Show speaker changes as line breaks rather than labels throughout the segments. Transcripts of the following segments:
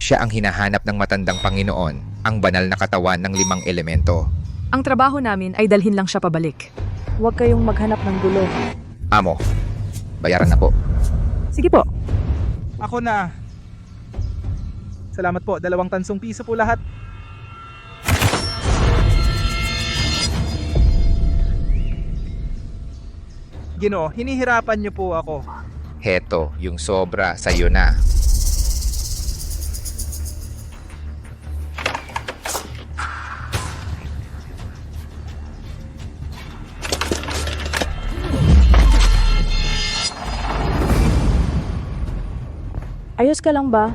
Siya ang hinahanap ng matandang Panginoon, ang banal na katawan ng 5 elemento.
Ang trabaho namin ay dalhin lang siya pabalik.
Huwag kayong maghanap ng gulo.
Amo, bayaran na po.
Sige po.
Ako na. Salamat po, 2 tansong piso po lahat. Ginoo, hinihirapan niyo po ako.
Heto, yung sobra sa'yo na.
Ayos ka lang ba?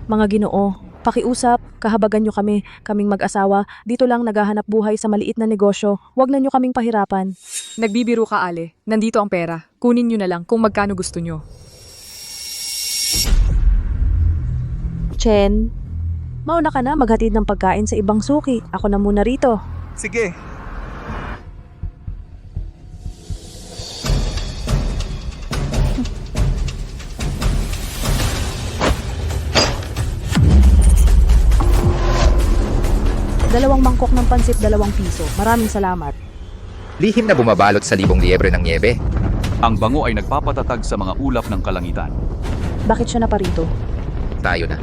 Mga Ginoo, pakiusap, kahabagan nyo kami, kaming mag-asawa, dito lang naghahanap buhay sa maliit na negosyo. Huwag na nyo kaming pahirapan.
Nagbibiro ka, Ale. Nandito ang pera. Kunin nyo na lang kung magkano gusto nyo.
Chen, mauna ka na maghatid ng pagkain sa ibang suki. Ako na muna rito.
Sige.
Dalawang mangkok ng pansit, 2 piso. Maraming salamat.
Lihim na bumabalot sa libong liebre ng niebe.
Ang bango ay nagpapatatag sa mga ulap ng kalangitan.
Bakit siya na parito?
Tayo na.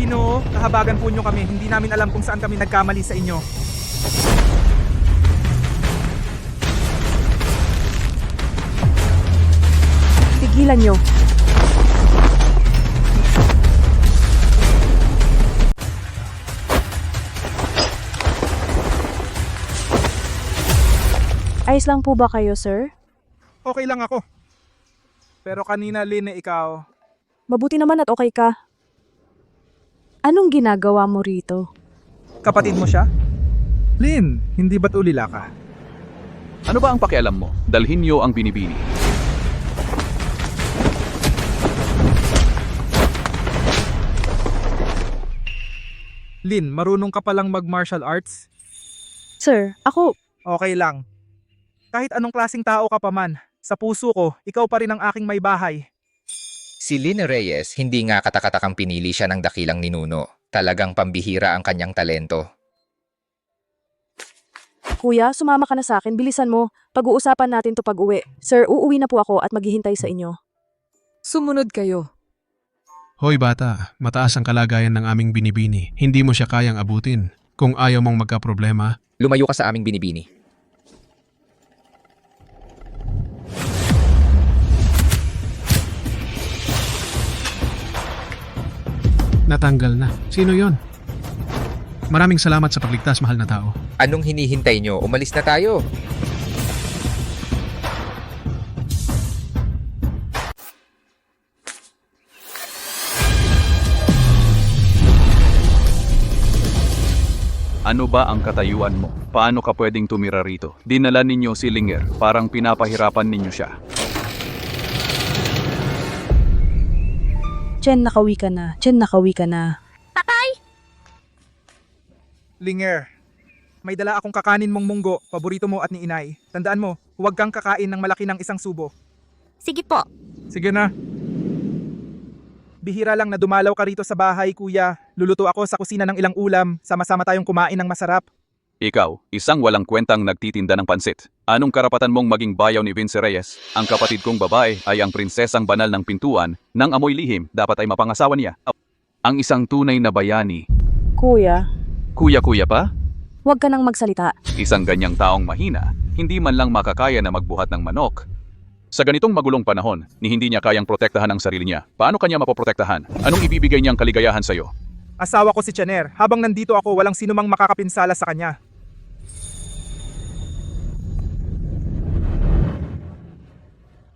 Ginoo, kahabagan po niyo kami. Hindi namin alam kung saan kami nagkamali sa inyo.
Tigilan nyo. Ayos lang po ba kayo, sir?
Okay lang ako. Pero kanina, Lynn, ikaw.
Mabuti naman at okay ka. Anong ginagawa mo rito?
Kapatid mo siya? Lynn, hindi ba't ulila ka?
Ano ba ang pakialam mo? Dalhin niyo ang binibini.
Lynn, marunong ka palang mag-martial arts?
Sir, ako,
Okay lang. Kahit anong klaseng tao ka pa man, sa puso ko, ikaw pa rin ang aking may bahay.
Si Lynn Reyes, hindi nga katakatakang pinili siya ng dakilang ninuno. Talagang pambihira ang kanyang talento.
kuya, sumama ka na sa akin. Bilisan mo. Pag-uusapan natin to pag-uwi. Sir, uuwi na po ako at maghihintay sa inyo.
Sumunod kayo.
Hoy bata, mataas ang kalagayan ng aming binibini. Hindi mo siya kayang abutin. Kung ayaw mong magka-problema,
Lumayo ka sa aming binibini.
natanggal na. Sino yon? Maraming salamat sa pagligtas, mahal na tao.
Anong hinihintay nyo? Umalis na tayo.
Ano ba ang katayuan mo? Paano ka pwedeng tumira rito? Dinala ninyo si Linger, parang pinapahirapan ninyo siya.
Chen, nakawi ka na. Chen, nakawi ka na.
Linger, may dala akong kakanin mong munggo, paborito mo at ni inay. Tandaan mo, huwag kang kakain ng malaki ng isang subo.
Sige po.
Sige na. Bihira lang na dumalaw ka rito sa bahay, kuya. Luluto ako sa kusina ng ilang ulam, sama-sama tayong kumain ng masarap.
Ikaw, isang walang kwentang nagtitinda ng pansit. Anong karapatan mong maging bayaw ni Vince Reyes? Ang kapatid kong babae ay ang prinsesang banal ng pintuan, ng amoy lihim, dapat ay mapangasawa niya. Ang isang tunay na bayani.
Kuya,
Kuya-kuya pa?
huwag ka nang magsalita.
Isang ganyang taong mahina, hindi man lang makakaya na magbuhat ng manok. Sa ganitong magulong panahon, ni hindi niya kayang protektahan ang sarili niya. Paano kanya mapoprotektahan? Anong ibibigay niyang kaligayahan sa'yo?
Asawa ko si Chaner. Habang nandito ako, walang sinumang makakapinsala sa kanya.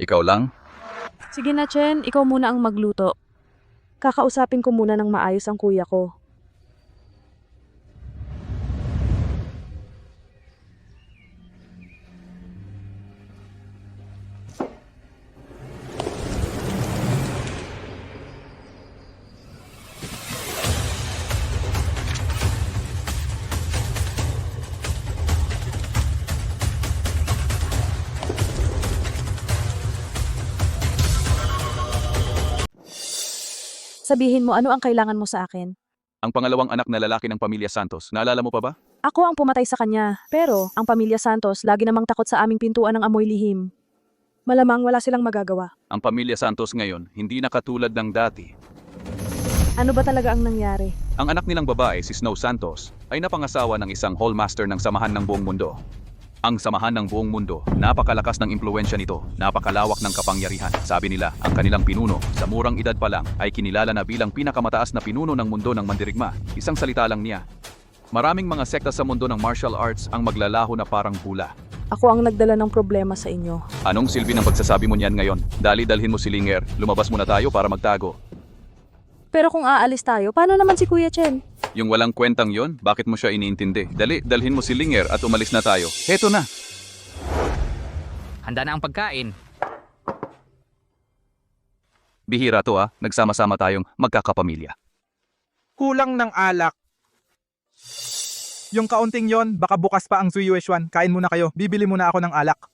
Ikaw lang?
Sige na, Chen. Ikaw muna ang magluto. Kakausapin ko muna ng maayos ang kuya ko. Sabihin mo ano ang kailangan mo sa akin.
Ang pangalawang anak na lalaki ng pamilya Santos, naalala mo pa ba?
Ako ang pumatay sa kanya, pero ang pamilya Santos lagi namang takot sa aming pintuan ng amoy lihim. Malamang wala silang magagawa.
Ang pamilya Santos ngayon, hindi na katulad ng dati.
Ano ba talaga ang nangyari?
Ang anak nilang babae, si Snow Santos, ay napangasawa ng isang hallmaster ng Samahan ng Buong Mundo. Ang Samahan ng Buong Mundo, napakalakas ng impluwensya nito, napakalawak ng kapangyarihan. Sabi nila, ang kanilang pinuno, sa murang edad pa lang, ay kinilala na bilang pinakamataas na pinuno ng mundo ng mandirigma. Isang salita lang niya. Maraming mga sekta sa mundo ng martial arts ang maglalaho na parang hula.
Ako ang nagdala ng problema sa inyo.
Anong silbi ng pagsasabi mo niyan ngayon? Dalhin mo si Linger, lumabas muna tayo para magtago.
Pero kung aalis tayo, paano naman si Kuya Chen?
Yung walang kwentang yon, bakit mo siya iniintindi? Dalhin mo si Linger at umalis na tayo. Heto na!
Handa na ang pagkain.
Bihira to nagsama-sama tayong magkakapamilya.
Kulang ng alak. Yung kaunting yon, baka bukas pa ang Zuyueshuan. Kain muna kayo. Bibili muna ako ng alak.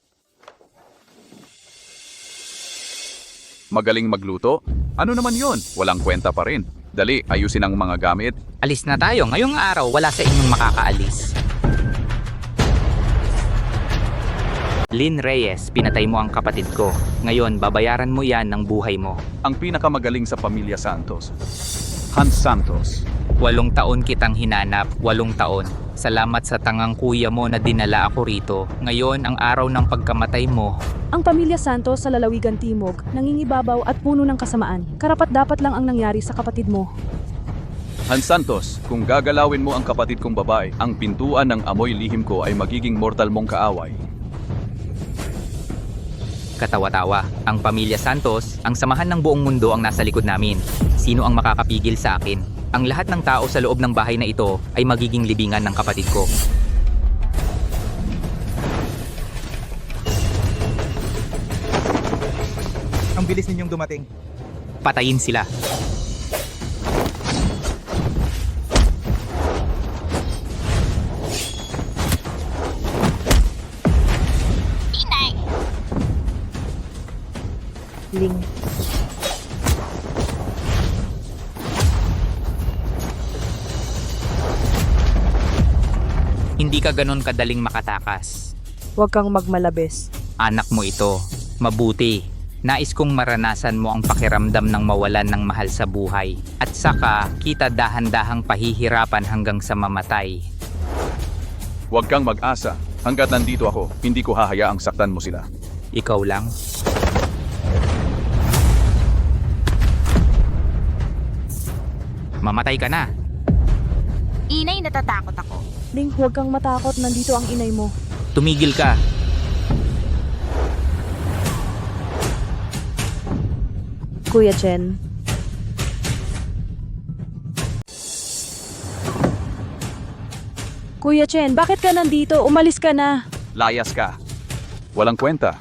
Magaling magluto? Ano naman yon? Walang kwenta pa rin. Dali, ayusin ang mga gamit.
Alis na tayo. Ngayong araw, wala sa inyong makakaalis. Lynn Reyes, pinatay mo ang kapatid ko. Ngayon, babayaran mo yan ng buhay mo.
Ang pinakamagaling sa pamilya Santos. Hans Santos.
8 taon kitang hinanap, 8 taon. Salamat sa tangang kuya mo na dinala ako rito. Ngayon, ang araw ng pagkamatay mo.
Ang pamilya Santos sa lalawigan timog, nangingibabaw at puno ng kasamaan. Karapat-dapat lang ang nangyari sa kapatid mo.
Hans Santos, kung gagalawin mo ang kapatid kong babae, ang pintuan ng amoy lihim ko ay magiging mortal mong kaaway.
Katawa-tawa. Ang pamilya Santos, ang samahan ng buong mundo ang nasa likod namin. Sino ang makakapigil sa akin? Ang lahat ng tao sa loob ng bahay na ito ay magiging libingan ng kapatid ko.
Ang bilis ninyong dumating.
Patayin sila.
Ling.
Hindi ka ganon kadaling makatakas.
Huwag kang magmalabis.
Anak mo ito. Mabuti. Nais kong maranasan mo ang pakiramdam ng mawalan ng mahal sa buhay. At saka, kita dahan-dahang pahihirapan hanggang sa mamatay.
Huwag kang mag-asa. Hanggat nandito ako, hindi ko hahayaang saktan mo sila.
Ikaw lang. Mamatay ka na.
Inay, natatakot ako.
Ling, huwag kang matakot. Nandito ang inay mo.
Tumigil ka.
Kuya Chen. Kuya Chen, bakit ka nandito? Umalis ka na.
Layas ka. Walang kwenta.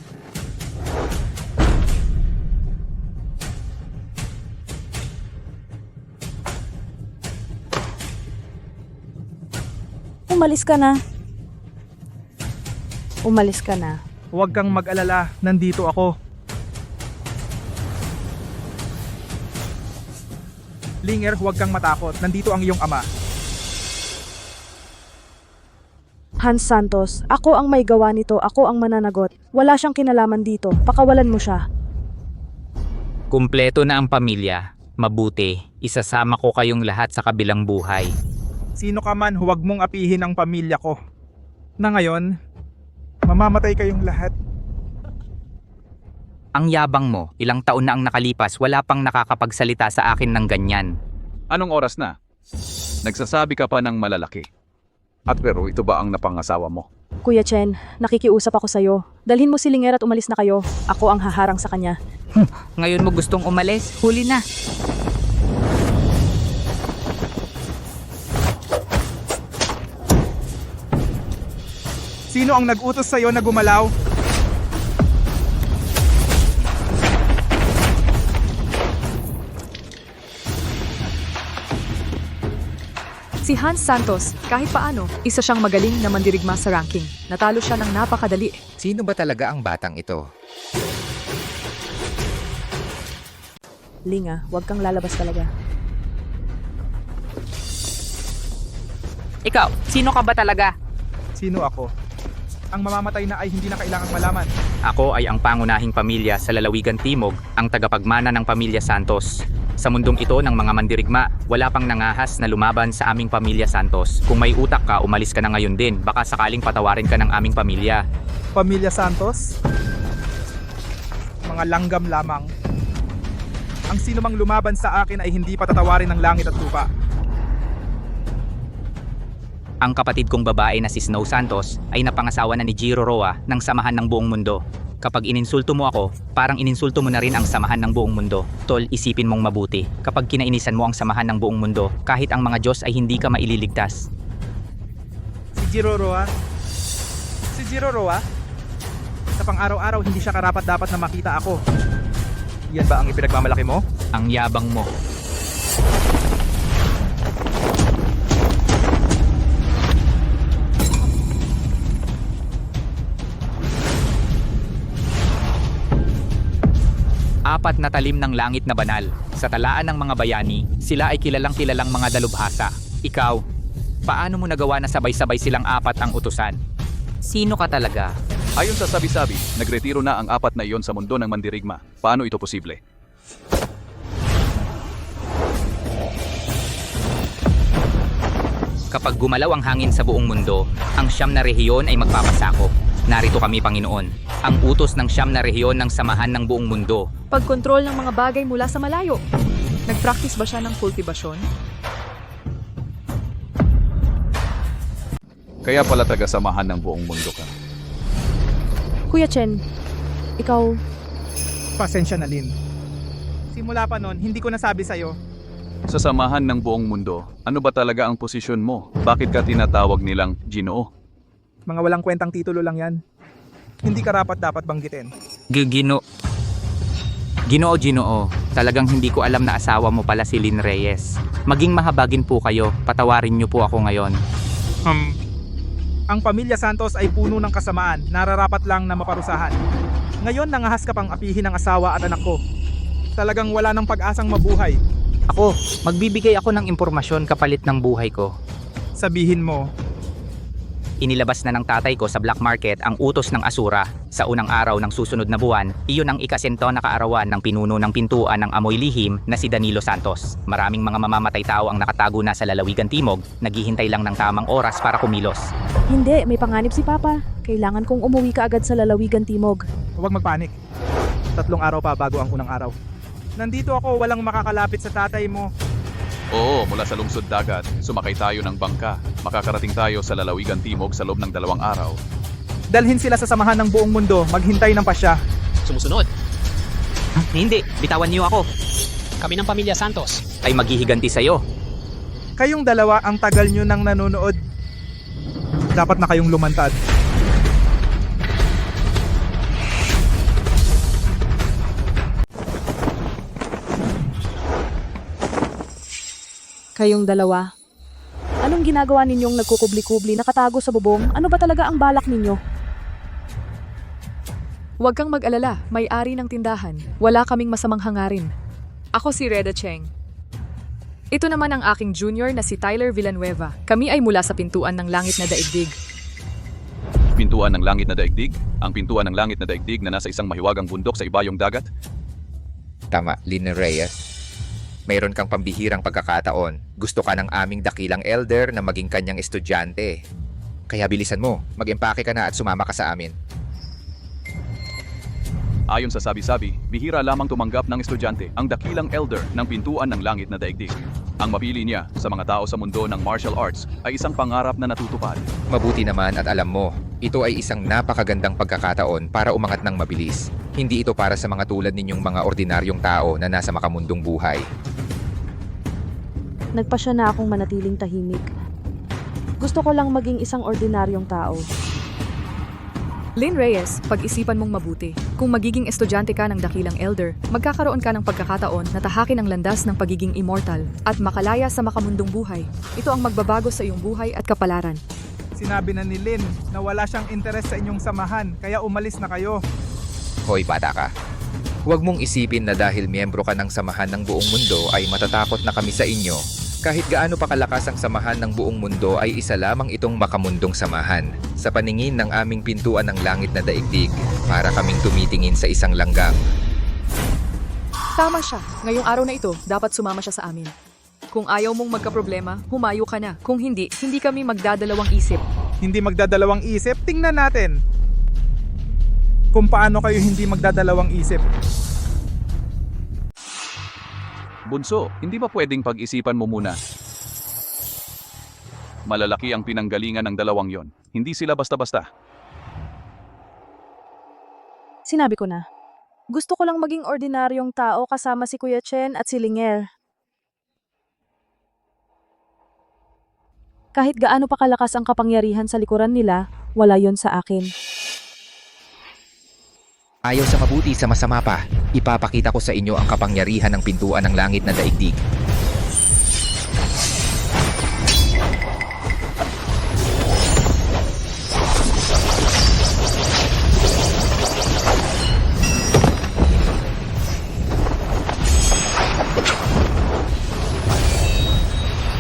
Umalis ka na. Umalis ka na.
Huwag kang mag-alala. Nandito ako. Linger, huwag kang matakot. Nandito ang iyong ama.
Hans Santos, ako ang may gawa nito. Ako ang mananagot. Wala siyang kinalaman dito. Pakawalan mo siya.
Kumpleto na ang pamilya. Mabuti. Isasama ko kayong lahat sa kabilang buhay.
Sino ka man, huwag mong apihin ang pamilya ko. Na ngayon, mamamatay kayong lahat.
Ang yabang mo, ilang taon na ang nakalipas, wala pang nakakapagsalita sa akin ng ganyan.
Anong oras na? Nagsasabi ka pa ng malalaki. At pero ito ba ang napangasawa mo?
Kuya Chen, nakikiusap ako sa'yo. Dalhin mo si Linger at umalis na kayo. Ako ang haharang sa kanya.
Ngayon mo gustong umalis, huli na.
Sino ang nag-utos sa'yo na gumalaw?
Si Hans Santos, kahit paano, isa siyang magaling na mandirigma sa ranking. Natalo siya ng napakadali.
Sino ba talaga ang batang ito?
Linga, huwag kang lalabas talaga.
Ikaw, sino ka ba talaga?
Sino ako? Ang mamamatay na ay hindi na kailangang malaman.
Ako ay ang pangunahing pamilya sa lalawigan timog, ang tagapagmana ng pamilya Santos. Sa mundong ito ng mga mandirigma, wala pang nangahas na lumaban sa aming pamilya Santos. Kung may utak ka, umalis ka na ngayon din. Baka sakaling patawarin ka ng aming pamilya.
Pamilya Santos? Mga langgam lamang. Ang sino mang lumaban sa akin ay hindi patatawarin ng langit at lupa.
Ang kapatid kong babae na si Snow Santos ay napangasawa na ni Jiro Roa ng samahan ng buong mundo. Kapag ininsulto mo ako, parang ininsulto mo na rin ang samahan ng buong mundo. Tol, isipin mong mabuti. Kapag kinainisan mo ang samahan ng buong mundo, kahit ang mga Diyos ay hindi ka maililigtas.
Si Jiro Roa? Si Jiro Roa? Sa pang-araw-araw hindi siya karapat-dapat na makita ako. Yan ba ang ipinagmamalaki mo?
Ang yabang mo. Apat na talim ng langit na banal. Sa talaan ng mga bayani, sila ay kilalang-kilalang mga dalubhasa. Ikaw, paano mo nagawa na sabay-sabay silang apat ang utusan? Sino ka talaga?
Ayon sa sabi-sabi, nagretiro na ang apat na iyon sa mundo ng mandirigma. Paano ito posible?
Kapag gumalaw ang hangin sa buong mundo, ang siyam na rehiyon ay magpapasakop. Narito kami, Panginoon, ang utos ng siyam na rehiyon ng samahan ng buong mundo.
Pagkontrol ng mga bagay mula sa malayo. Nag-practice ba siya ng kultivasyon?
Kaya pala taga-samahan ng buong mundo ka.
Kuya Chen, ikaw,
Pasensya na, Lin. Simula pa noon, hindi ko nasabi sa'yo.
Sa samahan ng buong mundo, ano ba talaga ang posisyon mo? Bakit ka tinatawag nilang Ginoo?
Mga walang kwentang titulo lang yan. Hindi karapat-dapat banggitin.
Ginoo, talagang hindi ko alam na asawa mo pala si Lynn Reyes. Maging mahabagin po kayo, patawarin niyo po ako ngayon.
Ang pamilya Santos ay puno ng kasamaan, nararapat lang na maparusahan. Ngayon nangahas ka pang apihin ng asawa at anak ko. Talagang wala ng pag-asang mabuhay.
Ako, magbibigay ako ng impormasyon kapalit ng buhay ko.
Sabihin mo,
Inilabas na ng tatay ko sa black market ang utos ng Asura. Sa unang araw ng susunod na buwan, iyon ang ikasinto na kaarawan ng pinuno ng pintuan ng amoy lihim na si Danilo Santos. Maraming mga mamamatay tao ang nakatago na sa lalawigan timog, naghihintay lang ng tamang oras para kumilos.
hindi, may panganib si Papa. Kailangan kong umuwi ka agad sa lalawigan timog.
huwag magpanik. 3 araw pa bago ang unang araw. Nandito ako, walang makakalapit sa tatay mo.
Oo, mula sa lungsod dagat, sumakay tayo ng bangka. Makakarating tayo sa lalawigan timog sa loob ng 2 araw.
Dalhin sila sa samahan ng buong mundo, maghintay ng pasya.
Sumusunod,
Hindi, bitawan niyo ako.
kami ng pamilya Santos.
Ay maghihiganti sa'yo.
Kayong dalawa ang tagal nyo nang nanonood. Dapat na kayong lumantad.
Kayong dalawa. Anong ginagawa ninyong nagkukubli-kubli, nakatago sa bubong? Ano ba talaga ang balak ninyo?
Huwag kang mag-alala, may-ari ng tindahan. Wala kaming masamang hangarin. Ako si Reda Cheng. Ito naman ang aking junior na si Tyler Villanueva. Kami ay mula sa pintuan ng langit na daigdig.
Pintuan ng langit na daigdig? Ang pintuan ng langit na daigdig na nasa isang mahiwagang bundok sa ibayong dagat?
Tama, Lynn Reyes. Mayroon kang pambihirang pagkakataon. Gusto ka ng aming dakilang elder na maging kanyang estudyante. Kaya bilisan mo, mag-empake ka na at sumama ka sa amin.
Ayon sa sabi-sabi, bihira lamang tumanggap ng estudyante ang dakilang elder ng pintuan ng langit na daigdig. Ang mapili niya sa mga tao sa mundo ng martial arts ay isang pangarap na natutupad.
Mabuti naman at alam mo, ito ay isang napakagandang pagkakataon para umangat ng mabilis. Hindi ito para sa mga tulad ninyong mga ordinaryong tao na nasa makamundong buhay.
Nagpasya na akong manatiling tahimik. Gusto ko lang maging isang ordinaryong tao.
Lynn Reyes, pag-isipan mong mabuti. Kung magiging estudyante ka ng dakilang elder, magkakaroon ka ng pagkakataon na tahakin ang landas ng pagiging immortal at makalaya sa makamundong buhay. Ito ang magbabago sa iyong buhay at kapalaran.
Sinabi na ni Lynn na wala siyang interes sa inyong samahan, kaya umalis na kayo.
Hoy, bata ka. Huwag mong isipin na dahil miyembro ka ng samahan ng buong mundo ay matatakot na kami sa inyo. Kahit gaano pa kalakas ang samahan ng buong mundo ay isa lamang itong makamundong samahan. Sa paningin ng aming pintuan ng langit na daigdig, para kaming tumitingin sa isang langgam.
Tama siya. Ngayong araw na ito, dapat sumama siya sa amin. Kung ayaw mong magkaproblema, humayo ka na. Kung hindi, hindi kami magdadalawang isip.
Hindi magdadalawang isip? Tingnan natin. Kung paano kayo hindi magdadalawang isip.
Bunso, hindi ba pwedeng pag-isipan mo muna? Malalaki ang pinanggalingan ng dalawang yon. Hindi sila basta-basta.
Sinabi ko na. Gusto ko lang maging ordinaryong tao kasama si Kuya Chen at si Linger. Kahit gaano pa kalakas ang kapangyarihan sa likuran nila, wala yon sa akin.
Ayaw sa mabuti sa masama pa, ipapakita ko sa inyo ang kapangyarihan ng pintuan ng langit na daigdig.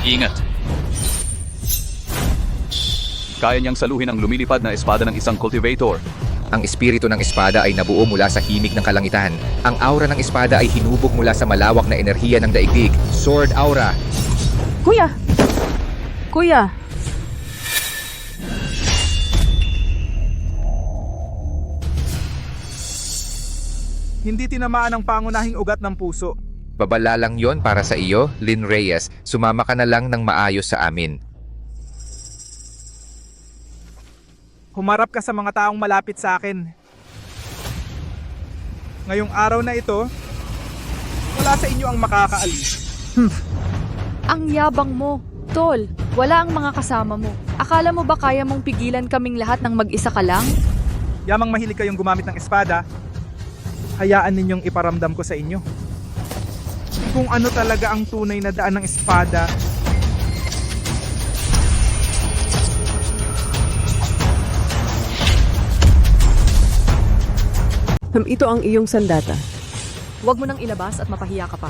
Ingat! Kaya niyang saluhin ang lumilipad na espada ng isang cultivator.
Ang espiritu ng espada ay nabuo mula sa himig ng kalangitan. Ang aura ng espada ay hinubog mula sa malawak na enerhiya ng daigdig. Sword Aura.
Kuya! Kuya!
Hindi tinamaan ang pangunahing ugat ng puso.
Babala lang yon para sa iyo, Lynn Reyes. Sumama ka na lang ng maayos sa amin.
Humarap ka sa mga taong malapit sa akin. Ngayong araw na ito, wala sa inyo ang makakaalis.
Ang yabang mo. Tol, wala ang mga kasama mo. Akala mo ba kaya mong pigilan kaming lahat ng mag-isa ka lang?
Yamang mahilig kayong gumamit ng espada, hayaan ninyong iparamdam ko sa inyo. Kung ano talaga ang tunay na daan ng espada.
Ito ang iyong sandata.
Huwag mo nang ilabas at mapahiya ka pa.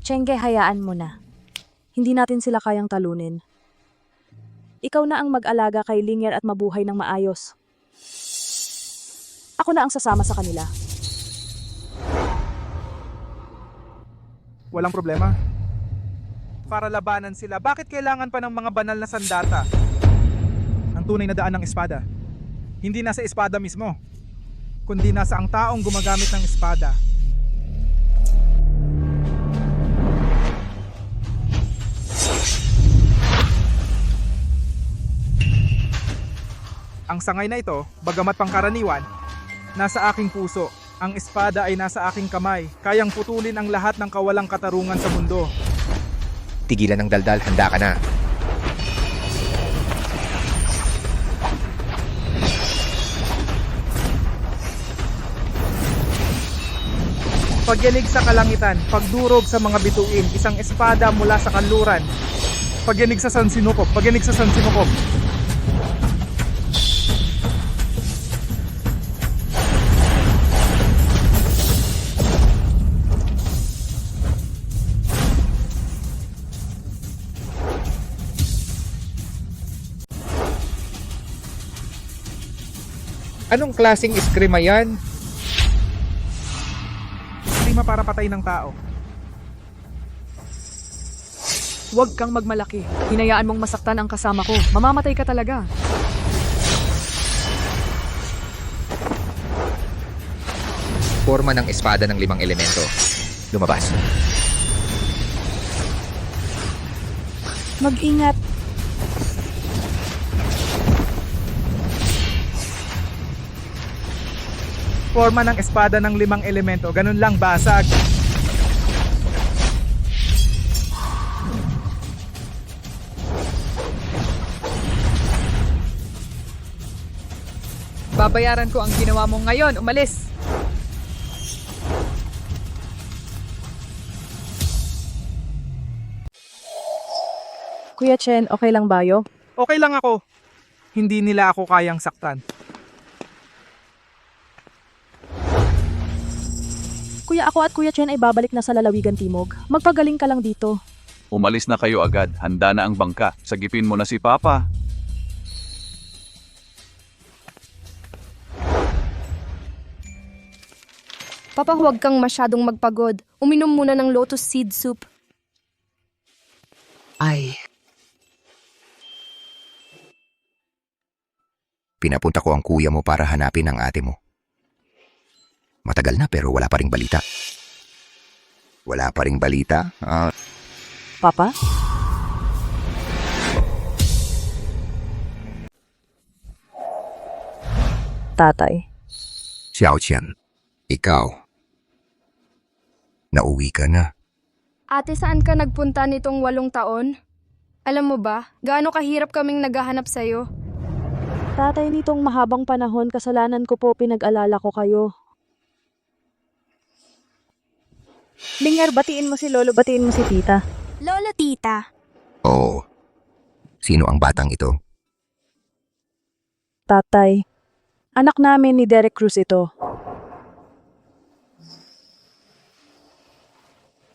Chenge, hayaan mo na. Hindi natin sila kayang talunin. Ikaw na ang mag-alaga kay Linger at mabuhay ng maayos. Ako na ang sasama sa kanila.
Walang problema. Para labanan sila, bakit kailangan pa ng mga banal na sandata? Ang tunay na daan ng espada. Hindi nasa espada mismo, kundi nasa ang taong gumagamit ng espada. Ang sangay na ito, bagamat pangkaraniwan, nasa aking puso. Ang espada ay nasa aking kamay, kayang putulin ang lahat ng kawalang katarungan sa mundo.
Tigilan ng daldal, handa ka na.
Pagyanig sa kalangitan, pagdurog sa mga bituin, isang espada mula sa kanluran. Pagyanig sa sansinukop, pagyanig sa sansinukop.
Anong klaseng eskrima yan?
Eskrima para patay ng tao.
Huwag kang magmalaki. Hinayaan mong masaktan ang kasama ko. Mamamatay ka talaga.
Forma ng espada ng 5 elemento. Lumabas.
Mag-ingat.
Forma ng espada ng 5 elemento. Ganun lang, basag.
Babayaran ko ang ginawa mo ngayon. Umalis!
Kuya Chen, okay lang ba yo?
Okay lang ako. Hindi nila ako kayang saktan.
Kuya Kuya, ako at Kuya Chen ay babalik na sa lalawigan timog. Magpagaling ka lang dito.
Umalis na kayo agad. Handa na ang bangka. Sagipin mo na si Papa.
Papa, huwag kang masyadong magpagod. Uminom muna ng lotus seed soup.
Pinapunta ko ang kuya mo para hanapin ang ate mo. Matagal na pero wala pa ring balita. Wala pa ring balita?
Papa? Tatay.
Xiao Qian, ikaw. Nauwi ka na.
Ate, saan ka nagpunta nitong 8 taon? Alam mo ba, gaano kahirap kaming naghahanap sa'yo?
Tatay, nitong mahabang panahon, kasalanan ko po pinag-alala ko kayo. Linger, batiin mo si Lolo, batiin mo si Tita.
Lolo, tita.
Oo. Sino ang batang ito?
Tatay, anak namin ni Derek Cruz ito.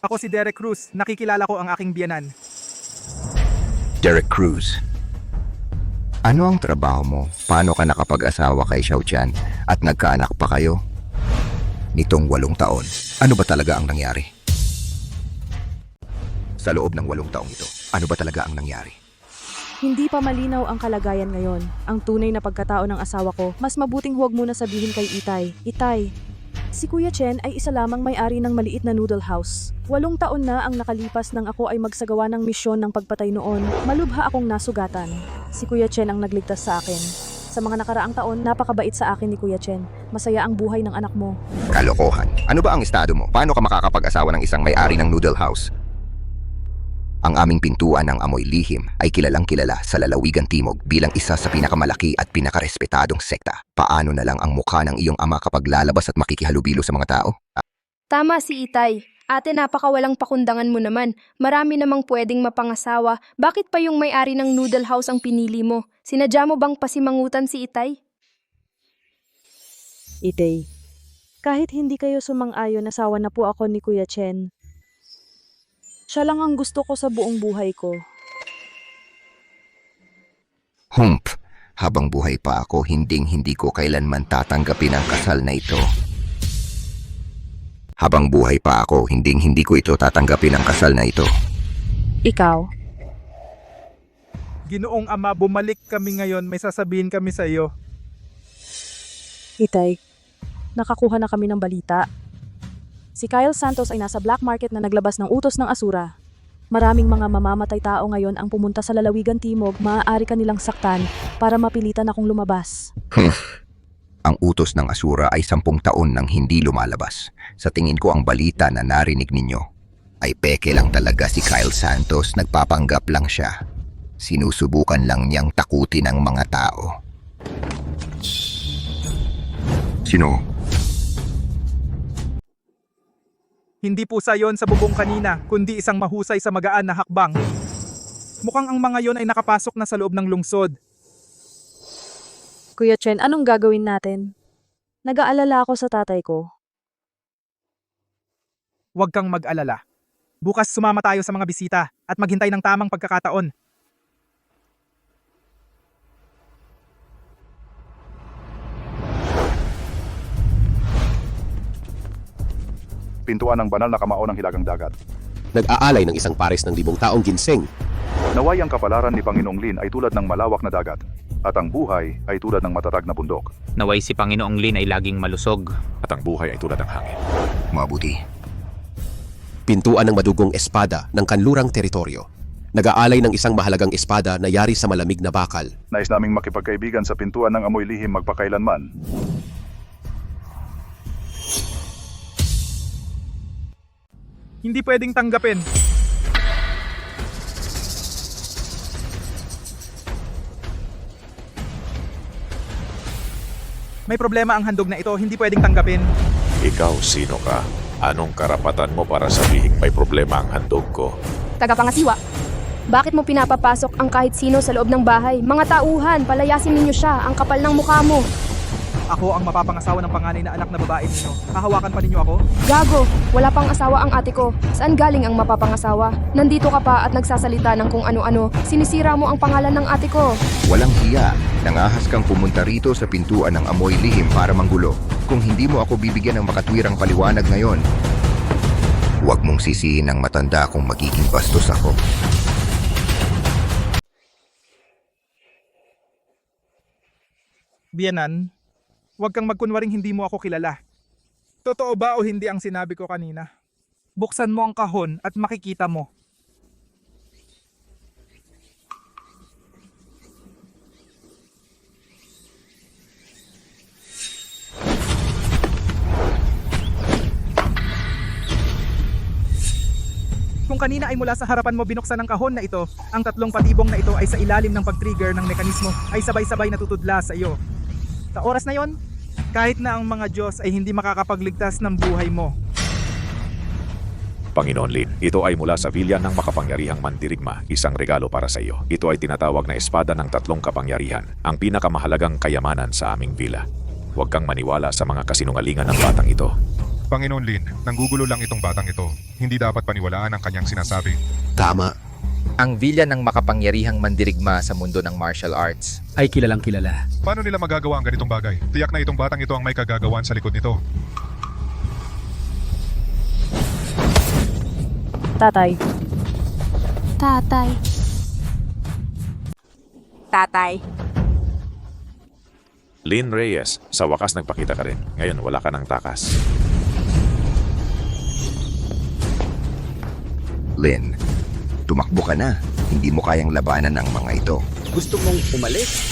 Ako si Derek Cruz. Nakikilala ko ang aking biyanan.
Derek Cruz. Ano ang trabaho mo? Paano ka nakapag-asawa kay Xiao Qian at nagkaanak pa kayo? Nitong 8 taon, ano ba talaga ang nangyari? Sa loob ng 8 taong ito, ano ba talaga ang nangyari?
Hindi pa malinaw ang kalagayan ngayon. Ang tunay na pagkatao ng asawa ko, mas mabuting huwag muna sabihin kay Itay. Itay, si Kuya Chen ay isa lamang may-ari ng maliit na noodle house. 8 taon na ang nakalipas nang ako ay magsagawa ng misyon ng pagpatay noon. Malubha akong nasugatan. Si Kuya Chen ang nagligtas sa akin. Sa mga nakaraang taon, napakabait sa akin ni Kuya Chen. Masaya ang buhay ng anak mo.
Kalokohan. Ano ba ang estado mo? Paano ka makakapag-asawa ng isang may-ari ng noodle house? Ang aming pintuan ng amoy lihim ay kilalang kilala sa lalawigan timog bilang isa sa pinakamalaki at pinakarespetadong sekta. Paano na lang ang mukha ng iyong ama kapag lalabas at makikihalubilo sa mga tao?
Tama si Itay. Ate, napakawalang pakundangan mo naman. Marami namang pwedeng mapangasawa. Bakit pa yung may-ari ng noodle house ang pinili mo? Sinadya mo bang pasimangutan si Itay?
Itay, kahit hindi kayo sumang-ayon, nasawa na po ako ni Kuya Chen. Siya lang ang gusto ko sa buong buhay ko.
Habang buhay pa ako, hindi ko kailanman tatanggapin ang kasal na ito. Habang buhay pa ako, hindi ko ito tatanggapin ang kasal na ito.
Ikaw?
Ginoong Ama, bumalik kami ngayon. May sasabihin kami sa iyo.
Itay, nakakuha na kami ng balita. Si Kyle Santos ay nasa black market na naglabas ng utos ng Asura. Maraming mga mamamatay tao ngayon ang pumunta sa lalawigan timog, maaari kanilang saktan para mapilitan akong lumabas.
Ang utos ng Asura ay 10 taon nang hindi lumalabas. Sa tingin ko ang balita na narinig ninyo ay peke lang talaga si Kyle Santos, nagpapanggap lang siya. Sinusubukan lang niyang takutin ang mga tao. Sino?
Hindi po sayon sa bubong kanina, kundi isang mahusay sa magaan na hakbang. Mukhang ang mga yon ay nakapasok na sa loob ng lungsod.
Kuya Chen, anong gagawin natin? Nag-aalala ako sa tatay ko.
Huwag kang mag-alala. Bukas sumama tayo sa mga bisita at maghintay ng tamang pagkakataon.
Pintuan ng banal na kamao ng hilagang dagat.
Nag-aalay ng isang pares ng 1000 taong ginseng.
Naway ang kapalaran ni Panginoong Lin ay tulad ng malawak na dagat, at ang buhay ay tulad ng matatag na bundok.
Naway si Panginoong Lin ay laging malusog.
At ang buhay ay tulad ng hangin.
Mabuti.
Pintuan ng madugong espada ng kanlurang teritoryo. Nag-aalay ng isang mahalagang espada na yari sa malamig na bakal.
Nais naming makipagkaibigan sa pintuan ng amoy lihim magpakailanman.
Hindi pwedeng tanggapin. May problema ang handog na ito, hindi pwedeng tanggapin.
Ikaw, sino ka? Anong karapatan mo para sabihin may problema ang handog ko?
Tagapangasiwa. Bakit mo pinapapasok ang kahit sino sa loob ng bahay? Mga tauhan, palayasin ninyo siya, ang kapal ng mukha mo.
Ako ang mapapangasawa ng panganay na anak na babae ninyo. Hahawakan pa ninyo ako?
Gago, wala pang asawa ang ate ko. Saan galing ang mapapangasawa? Nandito ka pa at nagsasalita ng kung ano-ano. Sinisira mo ang pangalan ng ate ko.
Walang hiya. Nangahas kang pumunta rito sa pintuan ng amoy lihim para manggulo. Kung hindi mo ako bibigyan ng makatwirang paliwanag ngayon, huwag mong sisihin ng matanda kung magiging bastos ako.
Biyanan, huwag kang magkunwaring hindi mo ako kilala. Totoo ba o hindi ang sinabi ko kanina? Buksan mo ang kahon at makikita mo. Kung kanina ay mula sa harapan mo binuksan ang kahon na ito, ang tatlong patibong na ito ay sa ilalim ng pag-trigger ng mekanismo ay sabay-sabay natutudla sa iyo. Sa oras na yon, kahit na ang mga Diyos ay hindi makakapagligtas ng buhay mo.
Panginoon Lin, ito ay mula sa Villa ng Makapangyarihang Mandirigma, isang regalo para sa iyo. Ito ay tinatawag na espada ng tatlong kapangyarihan, ang pinakamahalagang kayamanan sa aming villa. Huwag kang maniwala sa mga kasinungalingan ng batang ito.
Panginoon Lin, nanggugulo lang itong batang ito. Hindi dapat paniwalaan ang kanyang sinasabi.
Tama.
Ang Villa ng Makapangyarihang Mandirigma sa mundo ng martial arts.
Ay kilalang kilala.
Paano nila magagawa ang ganitong bagay? Tiyak na itong batang ito ang may kagagawan sa likod nito.
Tatay.
Tatay.
Tatay.
Lin Reyes, sa wakas nagpakita ka rin. Ngayon wala ka ng takas.
Lin, tumakbo ka na. Hindi mo kayang labanan ang mga ito.
Gusto mong umalis?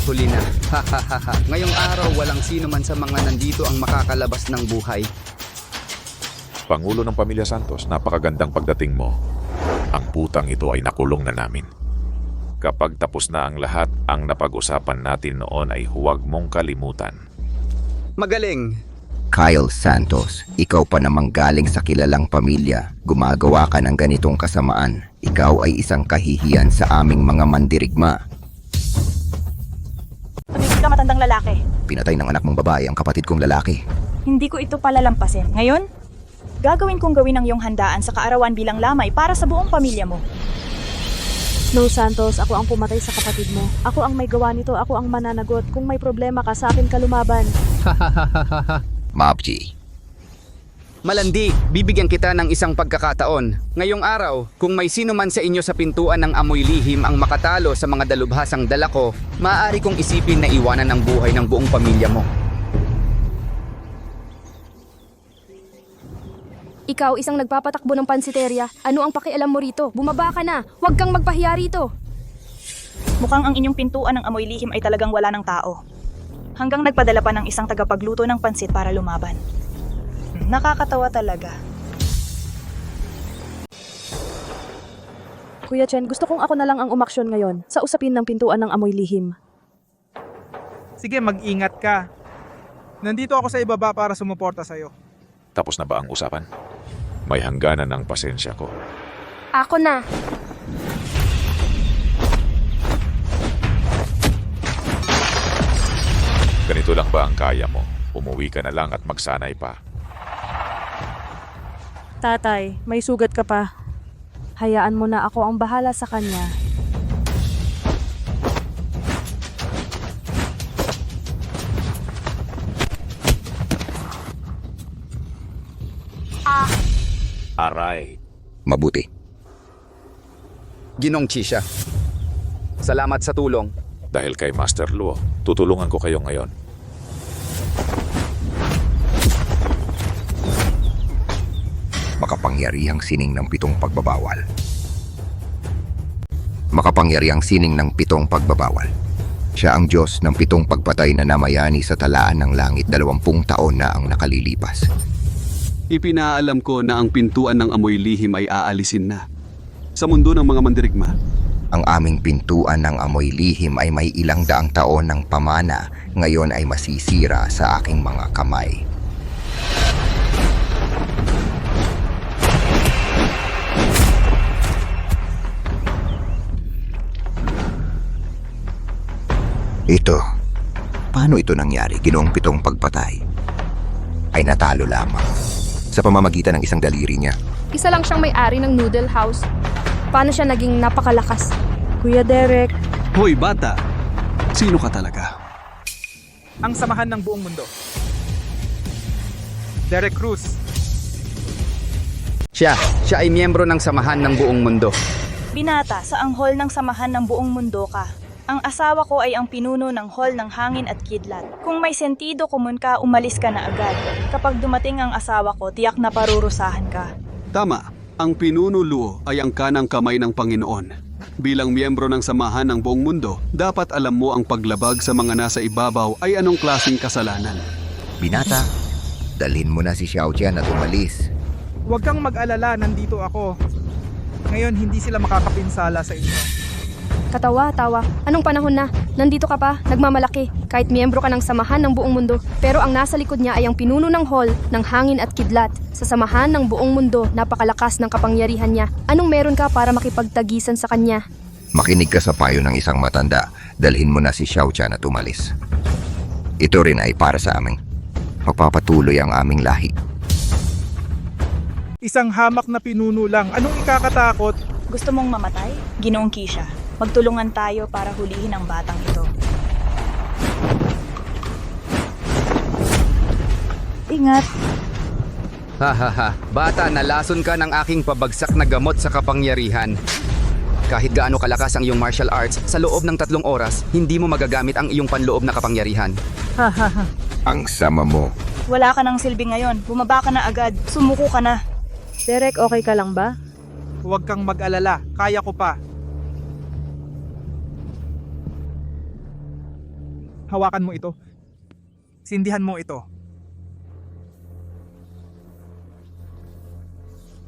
Huli na. Hahaha. Ngayong araw walang sino man sa mga nandito ang makakalabas ng buhay.
Pangulo ng Pamilya Santos, napakagandang pagdating mo. Ang putang ito ay nakulong na namin. Kapag tapos na ang lahat, ang napag-usapan natin noon ay huwag mong kalimutan.
Magaling!
Kyle Santos, ikaw pa namang galing sa kilalang pamilya. Gumagawa ka ng ganitong kasamaan. Ikaw ay isang kahihiyan sa aming mga mandirigma.
Tumigil ka, matandang lalaki.
Pinatay ng anak mong babae ang kapatid kong lalaki.
Hindi ko ito palalampasin. Ngayon, gagawin kong gawin ang iyong handaan sa kaarawan bilang lamay para sa buong pamilya mo. No, Santos, ako ang pumatay sa kapatid mo. Ako ang may gawa nito, ako ang mananagot. Kung may problema ka, sa akin ka lumaban.
Mabji.
Malandi, bibigyan kita ng isang pagkakataon. Ngayong araw, kung may sino man sa inyo sa pintuan ng amoy lihim ang makatalo sa mga dalubhasang dala ko, maaari kong isipin na iwanan ang buhay ng buong pamilya mo.
Ikaw, isang nagpapatakbo ng pansiteria. Ano ang pakialam mo rito? Bumaba ka na. Huwag kang magpahiya rito.
Mukhang ang inyong pintuan ng amoy lihim ay talagang wala ng tao. Hanggang nagpadala pa ng isang tagapagluto ng pansit para lumaban. Nakakatawa talaga. Kuya Chen, gusto kong ako na lang ang umaksyon ngayon sa usapin ng pintuan ng amoy lihim.
Sige, mag-ingat ka. Nandito ako sa ibaba para sumuporta sa'yo.
Tapos na ba ang usapan? May hangganan ng pasensya ko.
Ako na.
Ganito lang ba ang kaya mo? Umuwi ka na lang at magsanay pa.
Tatay, may sugat ka pa. Hayaan mo na, ako ang bahala sa kanya.
Aray.
Mabuti.
Ginong Chisha, salamat sa tulong.
Dahil kay Master Luo, tutulungan ko kayo ngayon.
Makapangyarihang sining ng pitong pagbabawal. Makapangyarihang sining ng pitong pagbabawal. Siya ang Diyos ng pitong pagpatay na namayani sa talaan ng langit 20 taon na ang nakalilipas.
Ipinaalam ko na ang pintuan ng amoy lihim ay aalisin na. Sa mundo ng mga mandirigma,
Ang aming pintuan ng amoy lihim ay may ilang daang taon ng pamana, ngayon ay masisira sa aking mga kamay. Ito, Paano ito nangyari? Ginoong 7 pagpatay ay natalo lamang sa pamamagitan ng isang daliri niya.
Isa lang siyang may-ari ng noodle house. Paano siya naging napakalakas?
Kuya Derek,
Hoy bata, sino ka talaga?
Ang samahan ng buong mundo. Derek Cruz.
Siya ay miyembro ng samahan ng buong mundo.
binata sa ang hall ng samahan ng buong mundo ka. Ang asawa ko ay ang pinuno ng hall ng hangin at kidlat. Kung may sentido kumun ka, umalis ka na agad. Kapag dumating ang asawa ko, tiyak na parurusahan ka.
Tama, ang pinuno Luo ay ang kanang kamay ng Panginoon. Bilang miyembro ng samahan ng buong mundo, dapat alam mo ang paglabag sa mga nasa ibabaw ay anong klaseng kasalanan.
Binata, dalhin mo na si Xiao Jian at umalis.
Huwag kang mag-alala, nandito ako. Ngayon, hindi sila makakapinsala sa inyo.
Katawa-tawa. Anong panahon na? Nandito ka pa, nagmamalaki. Kahit miyembro ka ng samahan ng buong mundo. Pero ang nasa likod niya ay ang pinuno ng hall ng hangin at kidlat. Sa samahan ng buong mundo, napakalakas ng kapangyarihan niya. Anong meron ka para makipagtagisan sa kanya?
Makinig ka sa payo ng isang matanda. Dalhin mo na si Xiao Jian at umalis. Ito rin ay para sa amin. Magpapatuloy ang aming lahi.
Isang hamak na pinuno lang. Anong ikakatakot?
Gusto mong mamatay? Ginoong Kisha, magtulungan tayo para hulihin ang batang ito. Ingat!
Hahaha, bata, nalason ka ng aking pabagsak na gamot sa kapangyarihan. Kahit gaano kalakas ang iyong martial arts, sa loob ng 3 oras, hindi mo magagamit ang iyong panloob na kapangyarihan.
Hahaha.
Ang sama mo.
Wala ka ng silbi ngayon. Bumaba ka na agad. Sumuko ka na. Derek, okay ka lang ba?
Huwag kang mag-alala. Kaya ko pa. Hawakan mo ito. Sindihan mo ito.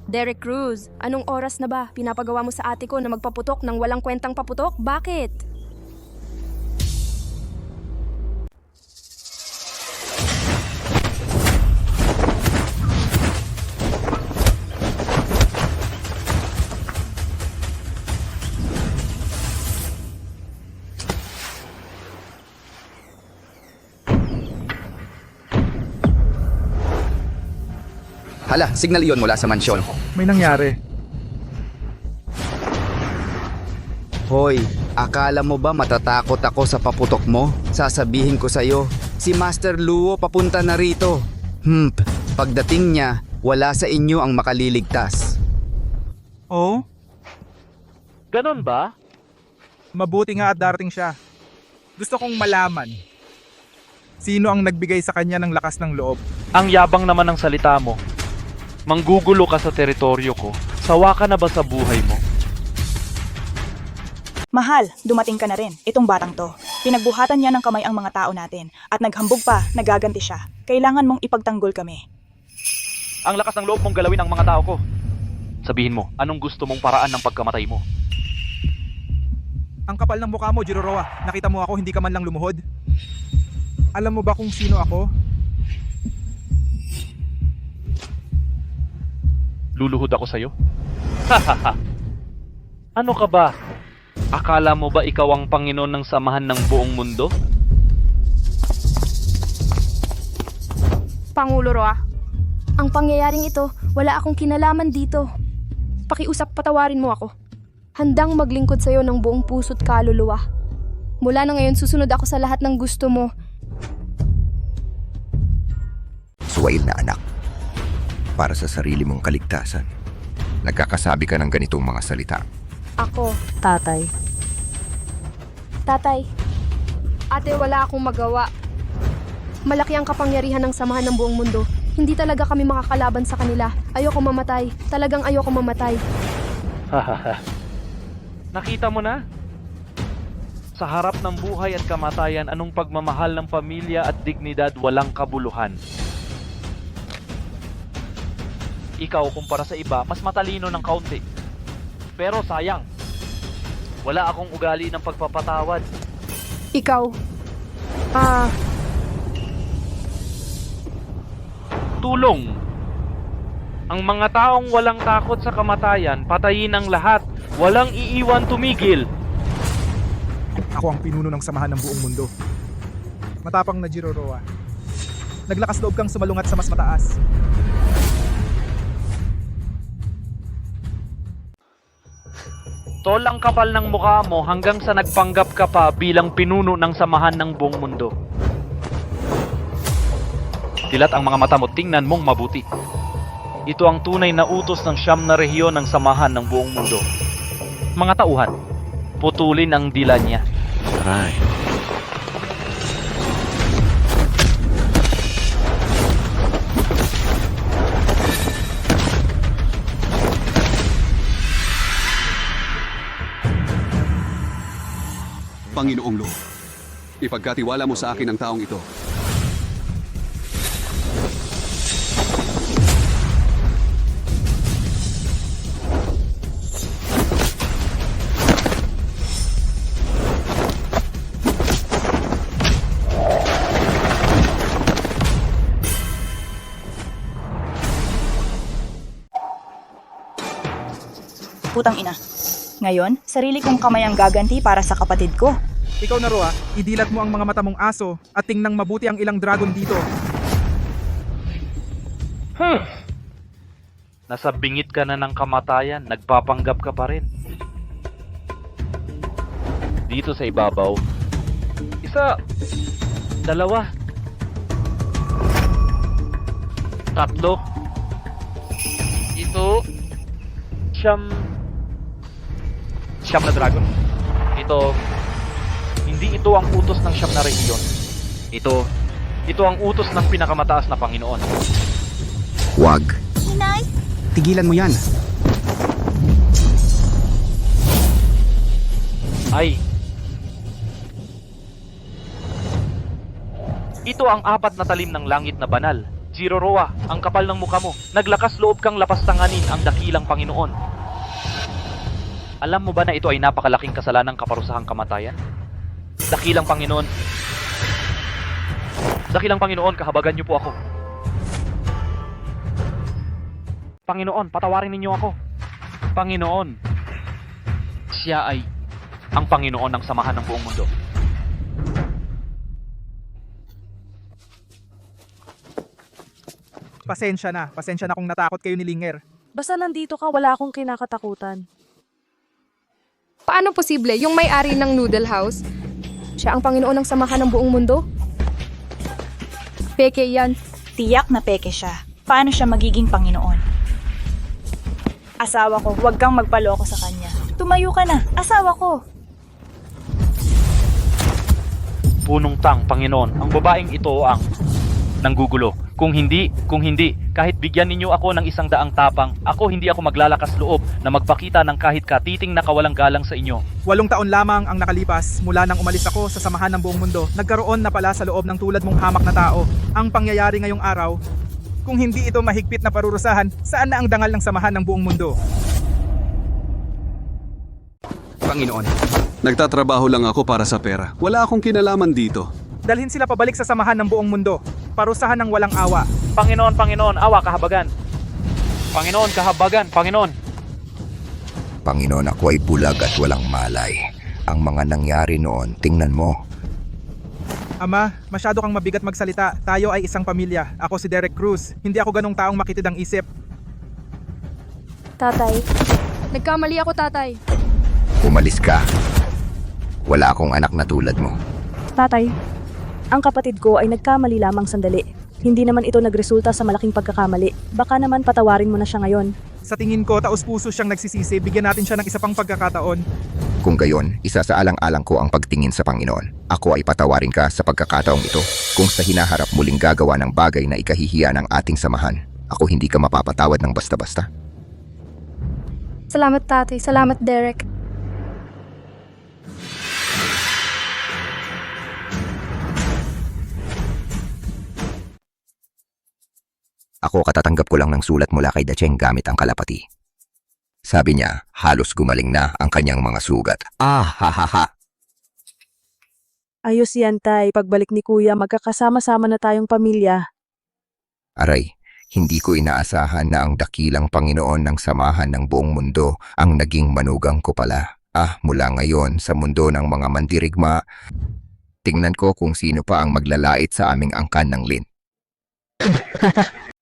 Derek Cruz, anong oras na ba? Pinapagawa mo sa ate ko na magpaputok ng walang kwentang paputok? Bakit?
Hala, signal iyon mula sa mansyon.
May nangyari.
Hoy, akala mo ba matatakot ako sa paputok mo? Sasabihin ko sa'yo, si Master Luo papunta na rito. Pagdating niya, wala sa inyo ang makaliligtas.
Oh?
Ganon ba?
Mabuti nga at darating siya. Gusto kong malaman. Sino ang nagbigay sa kanya ng lakas ng loob?
Ang yabang naman ng salita mo. Manggugulo ka sa teritoryo ko. Sawa ka na ba sa buhay mo?
Mahal, dumating ka na rin. Itong batang to. Pinagbuhatan niya ng kamay ang mga tao natin. At naghambog pa, nagaganti siya. Kailangan mong ipagtanggol kami.
Ang lakas ng loob mong galawin ang mga tao ko. Sabihin mo, anong gusto mong paraan ng pagkamatay mo?
Ang kapal ng mukha mo, Jiroroa. Nakita mo ako, hindi ka man lang lumuhod. Alam mo ba kung sino ako?
Luluhod ako sa'yo? Hahaha! Ano ka ba? Akala mo ba ikaw ang Panginoon ng samahan ng buong mundo?
Pangulo Roa, ang pangyayaring ito, wala akong kinalaman dito. Pakiusap, patawarin mo ako. Handang maglingkod sa'yo ng buong puso't kaluluwa. Mula na ngayon, susunod ako sa lahat ng gusto mo.
Suwail na anak. Para sa sarili mong kaligtasan, nagkakasabi ka ng ganitong mga salita.
Ako,
Tatay.
tatay. Ate, wala akong magawa. Malaki ang kapangyarihan ng samahan ng buong mundo. Hindi talaga kami makakalaban sa kanila. Ayoko mamatay. Talagang ayoko mamatay.
Hahaha. Nakita mo na? Sa harap ng buhay at kamatayan, anong pagmamahal ng pamilya at dignidad walang kabuluhan. Ikaw, kumpara sa iba, mas matalino ng kaunti. Pero sayang, wala akong ugali ng pagpapatawad.
Ikaw,
Tulong! Ang mga taong walang takot sa kamatayan, patayin ang lahat. Walang iiwan tumigil.
Ako ang pinuno ng samahan ng buong mundo. Matapang na Jiroroa. Naglakas loob kang sumalungat sa mas mataas.
Tol, ang kapal ng mukha mo hanggang sa nagpanggap ka pa bilang pinuno ng samahan ng buong mundo. Dilat ang mga mata mo, tingnan mong mabuti. Ito ang tunay na utos ng 9 na rehiyon ng samahan ng buong mundo. Mga tauhan, putulin ang dila niya.
Aray.
Panginoong Lu, ipagkatiwala mo sa akin ang taong ito.
Putang ina. Ngayon, sarili kong kamay ang gaganti para sa kapatid ko.
Ikaw na Roa, idilat mo ang mga mata mong aso at tingnang mabuti ang ilang dragon dito.
Nasa bingit ka na ng kamatayan, nagpapanggap ka pa rin. Dito sa ibabaw, 1, 2, 3, ito, siyam na dragon. Hindi ito ang utos ng 9 na rehiyon. Ito ang utos ng pinakamataas na Panginoon.
Huwag.
Hinay!
Tigilan mo yan.
Ito ang 4 na talim ng langit na banal. Jiroroa, ang kapal ng mukha mo. Naglakas loob kang lapastanganin ang dakilang Panginoon. Alam mo ba na ito ay napakalaking kasalanang kaparusahang kamatayan? Dakilang Panginoon, kahabagan niyo po ako. Panginoon, patawarin ninyo ako. Panginoon, siya ay ang Panginoon ng samahan ng buong mundo.
Pasensya na kung natakot kayo ni Linger.
Basta nandito ka, wala akong kinakatakutan.
Paano posible yung may-ari ng Noodle House? Siya ang Panginoon ng samahan ng buong mundo? Peke yan.
Tiyak na peke siya. Paano siya magiging Panginoon? Asawa ko, huwag kang magpaloko sa kanya. Tumayo ka na, asawa ko.
Punong tang, Panginoon, ang babaeng ito ang nanggugulo. Kung hindi, kahit bigyan ninyo ako ng 100 tapang, hindi ako maglalakas loob na magpakita ng kahit katiting na kawalang galang sa inyo.
8 taon lamang ang nakalipas mula nang umalis ako sa samahan ng buong mundo. Nagkaroon na pala sa loob ng tulad mong hamak na tao. Ang pangyayari ngayong araw, kung hindi ito mahigpit na parurusahan, saan na ang dangal ng samahan ng buong mundo?
Panginoon,
Nagtatrabaho lang ako para sa pera. Wala akong kinalaman dito.
Dalhin sila pabalik sa samahan ng buong mundo. Parusahan ng walang awa.
Panginoon, awa, kahabagan. Panginoon, kahabagan, Panginoon.
Panginoon, ako ay bulag at walang malay. Ang mga nangyari noon, tingnan mo.
Ama, masyado kang mabigat magsalita. Tayo ay isang pamilya. Ako si Derek Cruz. Hindi ako ganong taong makitid ang isip.
Tatay. Nagkamali ako, tatay.
Umalis ka. Wala akong anak na tulad mo.
Tatay, ang kapatid ko ay nagkamali lamang sandali. Hindi naman ito nagresulta sa malaking pagkakamali. Baka naman patawarin mo na siya ngayon.
Sa tingin ko, taos-puso siyang nagsisisi. Bigyan natin siya ng isa pang pagkakataon.
Kung gayon, isa sa alang-alang ko ang pagtingin sa Panginoon. Ako ay patawarin ka sa pagkakataong ito. Kung sa hinaharap muling gagawa ng bagay na ikahihiya ng ating samahan, ako hindi ka mapapatawad ng basta-basta.
Salamat, tatay. Salamat, Derek.
Ako katatanggap ko lang ng sulat mula kay Dacheng gamit ang kalapati. Sabi niya, halos gumaling na ang kanyang mga sugat. Ha.
Ayos yan, tay. Pagbalik ni kuya, magkakasama-sama na tayong pamilya.
Aray, hindi ko inaasahan na ang dakilang Panginoon ng samahan ng buong mundo ang naging manugang ko pala. Mula ngayon sa mundo ng mga mandirigma, Tingnan ko kung sino pa ang maglalait sa aming angkan ng Lin.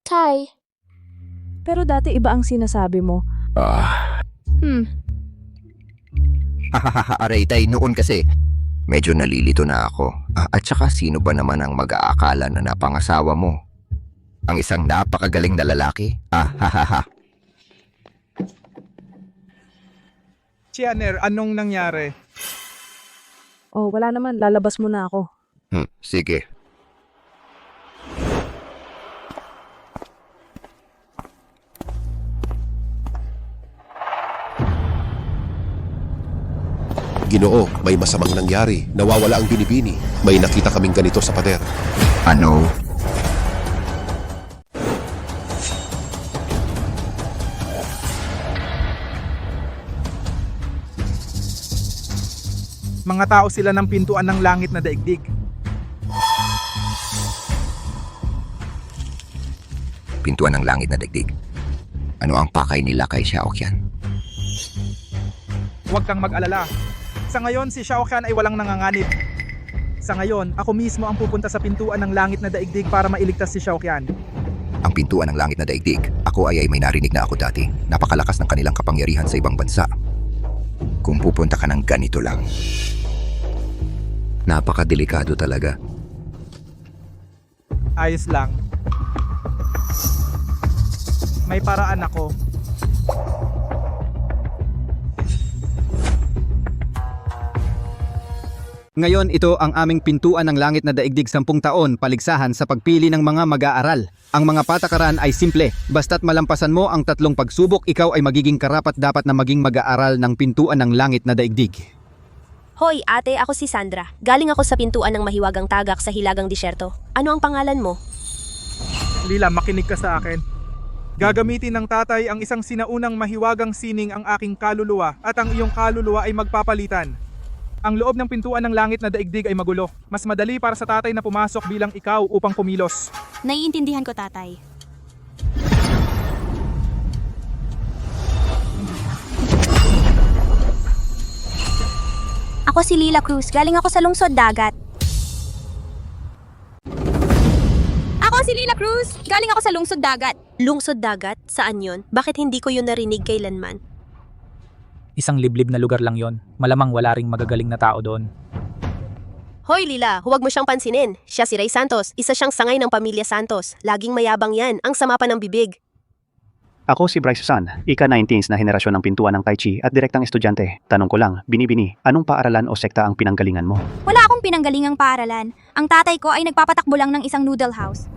Tay.
Pero dati iba ang sinasabi mo.
Aray, tay, noon kasi medyo nalilito na ako. At saka sino ba naman ang mag-aakala na napangasawa mo? Ang isang napakagaling na lalaki?
Chianer, anong nangyari?
Oh, wala naman. Lalabas muna ako.
Sige.
Ginoo, may masamang nangyari. Nawawala ang binibini. May nakita kaming ganito sa pader.
Ano?
Mga tao sila ng pintuan ng langit na daigdig.
Pintuan ng langit na daigdig. Ano ang pakay nila kay Xiaoqian?
Huwag kang mag-alala. Sa ngayon, si Xiaoqian ay walang nanganganib. Sa ngayon, ako mismo ang pupunta sa pintuan ng langit na daigdig para mailigtas si Xiaoqian.
Ang pintuan ng langit na daigdig. Ako ay may narinig na ako dati. Napakalakas ng kanilang kapangyarihan sa ibang bansa. Kung pupunta ka ng ganito lang. Napakadelikado talaga.
Ayos lang. May paraan ako.
Ngayon ito ang aming pintuan ng langit na daigdig 10 taon paligsahan sa pagpili ng mga mag-aaral. Ang mga patakaran ay simple. Basta't malampasan mo ang 3 pagsubok, ikaw ay magiging karapat-dapat na maging mag-aaral ng pintuan ng langit na daigdig.
Hoy, ate, ako si Sandra. Galing ako sa pintuan ng mahiwagang tagak sa Hilagang Disyerto. Ano ang pangalan mo?
Lila, makinig ka sa akin. Gagamitin ng tatay ang isang sinaunang mahiwagang sining ang aking kaluluwa at ang iyong kaluluwa ay magpapalitan. Ang loob ng pintuan ng langit na daigdig ay magulo. Mas madali para sa tatay na pumasok bilang ikaw upang kumilos.
Naiintindihan ko, tatay. Ako si Lila Cruz. Galing ako sa lungsod dagat. Ako si Lila Cruz. Galing ako sa lungsod dagat. Lungsod dagat? Saan yon? Bakit hindi ko yun narinig kailanman?
Isang liblib na lugar lang yon. Malamang wala ring magagaling na tao doon.
Hoy Lila, huwag mo siyang pansinin. Siya si Ray Santos. Isa siyang sangay ng pamilya Santos. Laging mayabang yan. Ang sama pa ng bibig.
Ako si Bryce Susan, ika-19s na henerasyon ng pintuan ng Tai Chi at direktang estudyante. Tanong ko lang, Binibini, anong paaralan o sekta ang pinanggalingan mo?
Wala akong pinanggalingang paaralan. Ang tatay ko ay nagpapatakbo lang ng isang noodle house.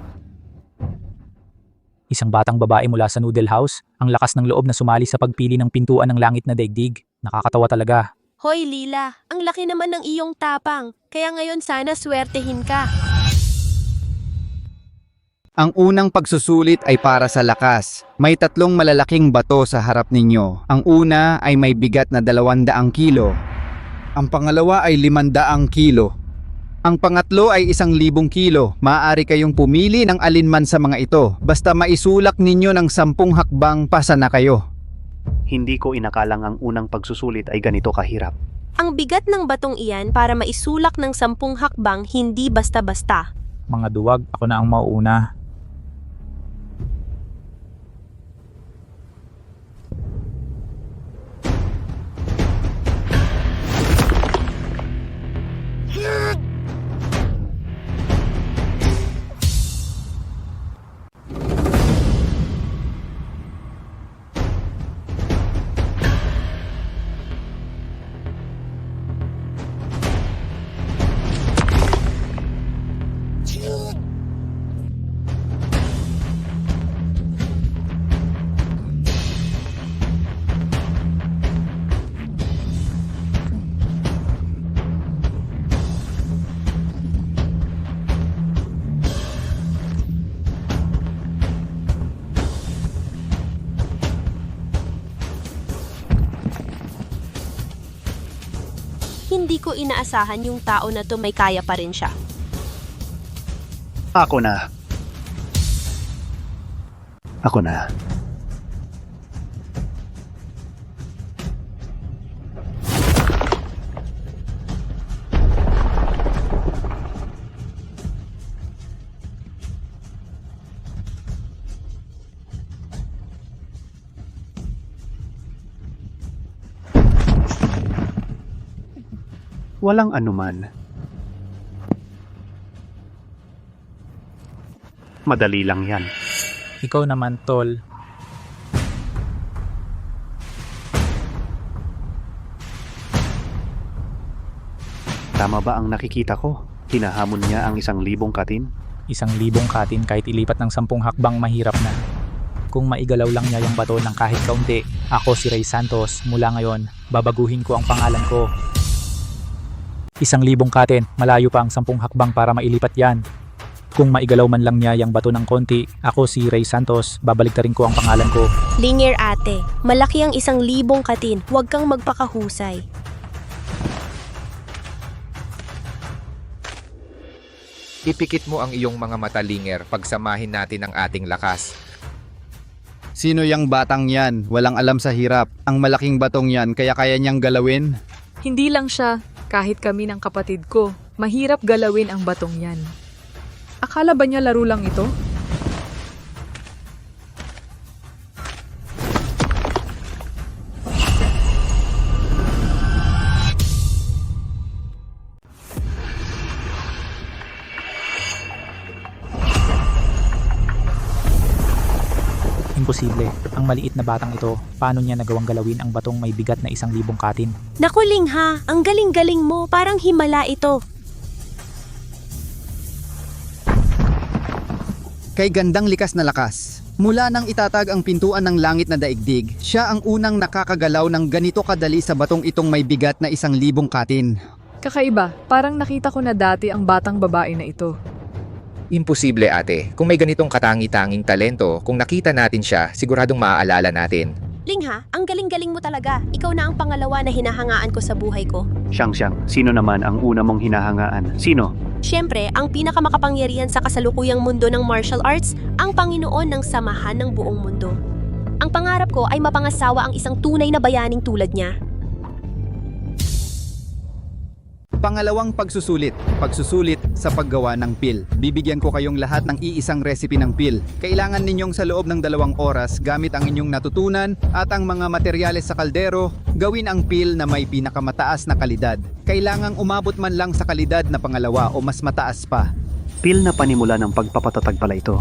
Isang batang babae mula sa noodle house, ang lakas ng loob na sumali sa pagpili ng pintuan ng langit na daigdig. Nakakatawa talaga.
Hoy Lila, ang laki naman ng iyong tapang. Kaya ngayon sana swertehin ka.
Ang unang pagsusulit ay para sa lakas. May 3 malalaking bato sa harap ninyo. Ang una ay may bigat na 200 kilo. Ang pangalawa ay 500 kilo. Ang pangatlo ay 1,000 kilo. Maaari kayong pumili ng alinman sa mga ito. Basta maisulak ninyo ng 10 hakbang pasa na kayo.
Hindi ko inakalang ang unang pagsusulit ay ganito kahirap.
Ang bigat ng batong iyan para maisulak ng 10 hakbang hindi basta-basta.
Mga duwag, ako na ang mauuna.
Hindi ko inaasahan yung tao na to may kaya pa rin siya.
Ako na. Ako na. Walang anuman. Madali lang yan.
Ikaw naman, tol.
Tama ba ang nakikita ko? Hinahamon niya ang 1,000 katin?
1,000 katin kahit ilipat ng 10 hakbang mahirap na. Kung maigalaw lang niya yung bato ng kahit kaunti, ako si Ray Santos, mula ngayon, babaguhin ko ang pangalan ko. 1,000 katin, malayo pa ang 10 hakbang para mailipat yan. Kung maigalaw man lang niya yung bato ng konti, ako si Ray Santos, babaliktarin ko ang pangalan ko.
Linger ate, malaki ang 1,000 katin, huwag kang magpakahusay.
Ipikit mo ang iyong mga mata, Linger, pagsamahin natin ang ating lakas.
Sino yang batang yan? Walang alam sa hirap. Ang malaking batong yan, kaya kaya niyang galawin?
Hindi lang siya, kahit kami ng kapatid ko, mahirap galawin ang batong yan. Akala ba niya laro lang ito?
Imposible. Ang maliit na batang ito, paano niya nagawang galawin ang batong may bigat na 1,000 katin?
Naku Lingha, ang galing-galing mo, parang himala ito.
Kay gandang likas na lakas. Mula nang itatag ang pintuan ng langit na daigdig, siya ang unang nakakagalaw ng ganito kadali sa batong itong may bigat na 1,000 katin.
Kakaiba, parang nakita ko na dati ang batang babae na ito.
Imposible, ate. Kung may ganitong katangi-tanging talento, kung nakita natin siya, siguradong maaalala natin.
Lingha, ang galing-galing mo talaga. Ikaw na ang pangalawa na hinahangaan ko sa buhay ko.
Siyang, sino naman ang una mong hinahangaan? Sino?
Siyempre, ang pinakamakapangyarihan sa kasalukuyang mundo ng martial arts, ang Panginoon ng samahan ng buong mundo. Ang pangarap ko ay mapangasawa ang isang tunay na bayaning tulad niya.
Pangalawang pagsusulit. Pagsusulit sa paggawa ng pil. Bibigyan ko kayong lahat ng iisang recipe ng pil. Kailangan ninyong sa loob ng 2 oras gamit ang inyong natutunan at ang mga materyales sa kaldero, gawin ang pil na may pinakamataas na kalidad. Kailangang umabot man lang sa kalidad na pangalawa o mas mataas pa.
Pil na panimula ng pagpapatatag pala ito.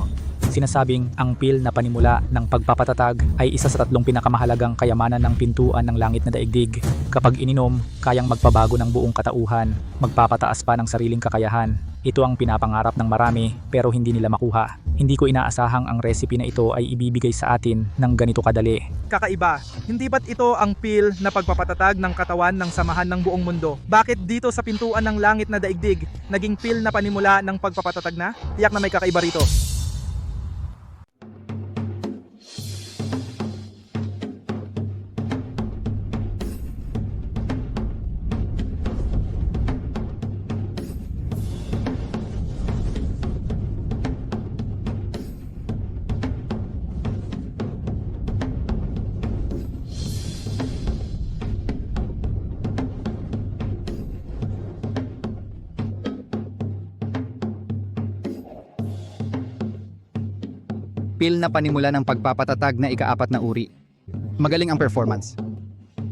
Sinasabing ang pil na panimula ng pagpapatatag ay isa sa 3 pinakamahalagang kayamanan ng pintuan ng langit na daigdig. Kapag ininom, kayang magpabago ng buong katauhan, magpapataas pa ng sariling kakayahan. Ito ang pinapangarap ng marami pero hindi nila makuha. Hindi ko inaasahang ang recipe na ito ay ibibigay sa atin ng ganito kadali.
Kakaiba, hindi ba't ito ang pil na pagpapatatag ng katawan ng samahan ng buong mundo? Bakit dito sa pintuan ng langit na daigdig, naging pil na panimula ng pagpapatatag na? Tiyak na may kakaiba rito.
Pil na panimula ng pagpapatatag na ika-4 na uri. Magaling ang performance.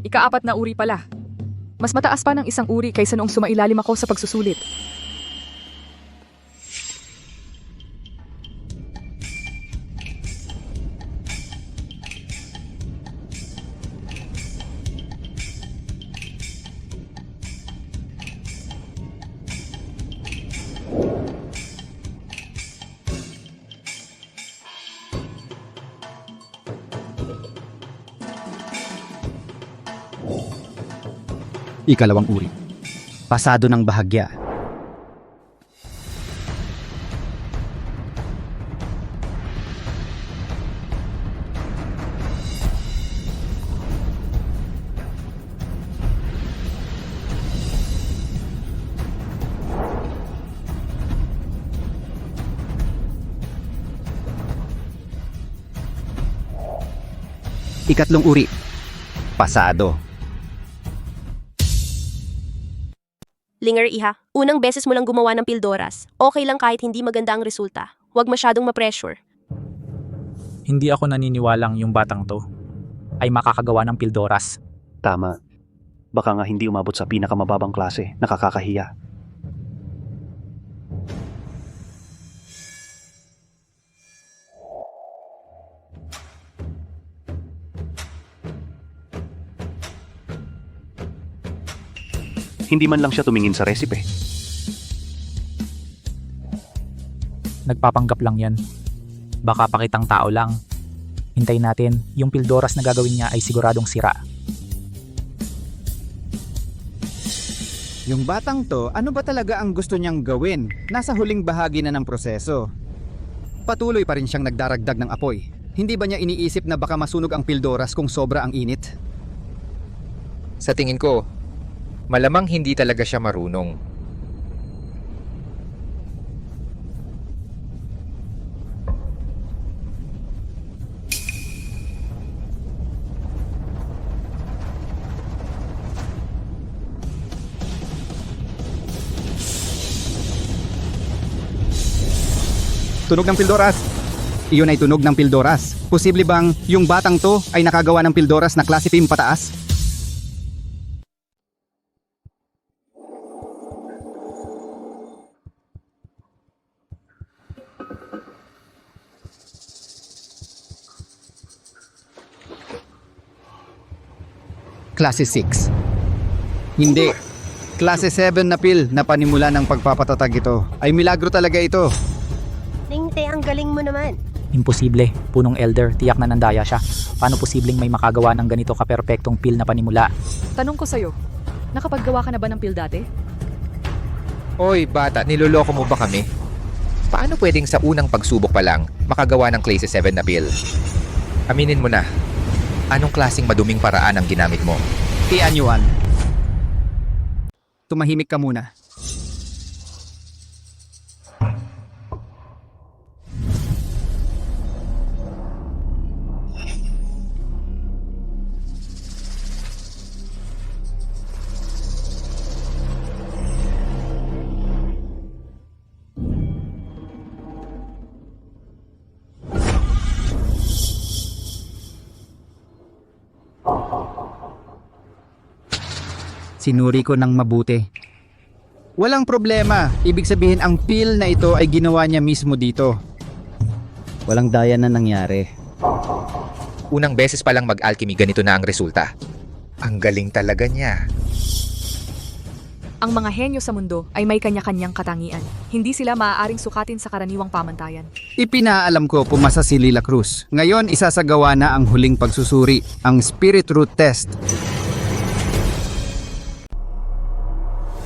Ika-4 na uri pala. Mas mataas pa ng 1 uri kaysa noong sumailalim ako sa pagsusulit.
Ikalawang uri. Pasado ng bahagya. Ikatlong uri. Pasado.
Linger iha, unang beses mo lang gumawa ng pildoras. Okay lang kahit hindi maganda ang resulta. Huwag masyadong ma-pressure.
Hindi ako naniniwalang yung batang to ay makakagawa ng pildoras.
Tama. Baka nga hindi umabot sa pinakamababang klase. Nakakakahiya. Hindi man lang siya tumingin sa resipe.
Nagpapanggap lang yan. Baka pakitang tao lang. Hintayin natin, yung pildoras na gagawin niya ay siguradong sira.
Yung batang to, ano ba talaga ang gusto niyang gawin? Nasa huling bahagi na ng proseso. Patuloy pa rin siyang nagdaragdag ng apoy. Hindi ba niya iniisip na baka masunog ang pildoras kung sobra ang init?
Sa tingin ko, malamang hindi talaga siya marunong.
Tunog ng pildoras. Iyon ay tunog ng pildoras. Posible bang yung batang to ay nakagawa ng pildoras na klase PIM pataas? Klase 6. Hindi. Klase 7 na pil na panimula ng pagpapatatag ito. Ay milagro talaga ito.
Ningte, ang galing mo naman.
Imposible. Punong elder, tiyak na nandaya siya. Paano posibleng may makagawa ng ganito kaperpektong pil na panimula?
Tanong ko sa'yo, nakapaggawa ka na ba ng pil dati?
Oy, bata, niloloko mo ba kami? Paano pwedeng sa unang pagsubok pa lang makagawa ng klase 7 na pil? Aminin mo na, anong klaseng maduming paraan ang ginamit mo?
Tianyuan. Tumahimik ka muna. Sinuri ko ng mabuti. Walang problema. Ibig sabihin ang pil na ito ay ginawa niya mismo dito. Walang daya na nangyari.
Unang beses pa lang mag-alchemy, ganito na ang resulta. Ang galing talaga niya.
Ang mga henyo sa mundo ay may kanya-kanyang katangian. Hindi sila maaaring sukatin sa karaniwang pamantayan.
Ipinaalam ko pumasa si Lila Cruz. Ngayon isasagawa na ang huling pagsusuri, ang Spirit Root Test.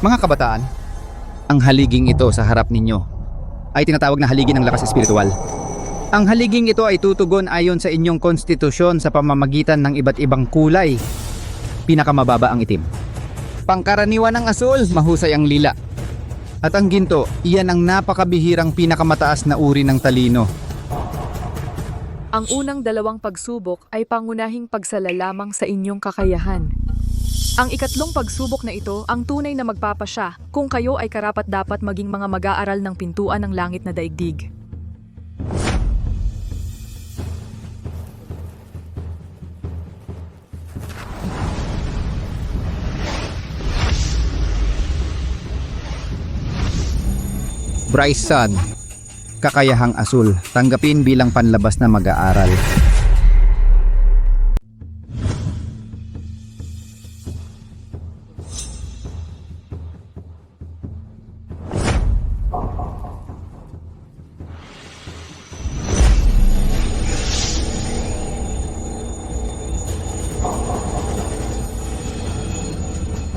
Mga kabataan, ang haliging ito sa harap ninyo ay tinatawag na haligi ng lakas espiritual. Ang haliging ito ay tutugon ayon sa inyong konstitusyon sa pamamagitan ng iba't ibang kulay. Pinakamababa ang itim. Pangkaraniwan ng asul, mahusay ang lila. At ang ginto, iyan ang napakabihirang pinakamataas na uri ng talino.
Ang unang dalawang pagsubok ay pangunahing pagsala lamang sa inyong kakayahan. Ang ikatlong pagsubok na ito ang tunay na magpapasya kung kayo ay karapat-dapat maging mga mag-aaral ng pintuan ng langit na daigdig.
Bryce Sun, kakayahang asul, tanggapin bilang panlabas na mag-aaral.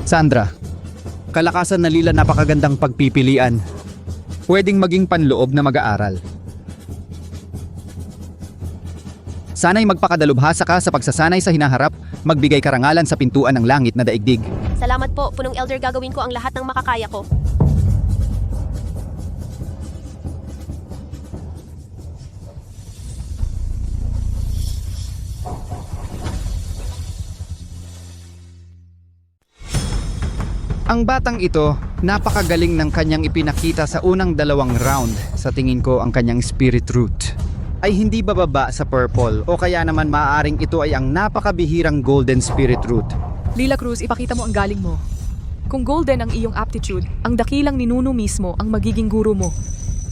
Sandra, kalakasan na Lila napakagandang pagpipilian. Pwedeng maging panloob na mag-aaral. Sana'y magpakadalubhasa ka sa pagsasanay sa hinaharap, magbigay karangalan sa pintuan ng langit na daigdig.
Salamat po, punong elder, gagawin ko ang lahat ng makakaya ko.
Ang batang ito, napakagaling ng kanyang ipinakita sa unang dalawang round. Sa tingin ko ang kanyang spirit root ay hindi bababa sa purple o kaya naman maaaring ito ay ang napakabihirang golden spirit root.
Lila Cruz, ipakita mo ang galing mo. Kung golden ang iyong aptitude, ang dakilang ninuno mismo ang magiging guro mo.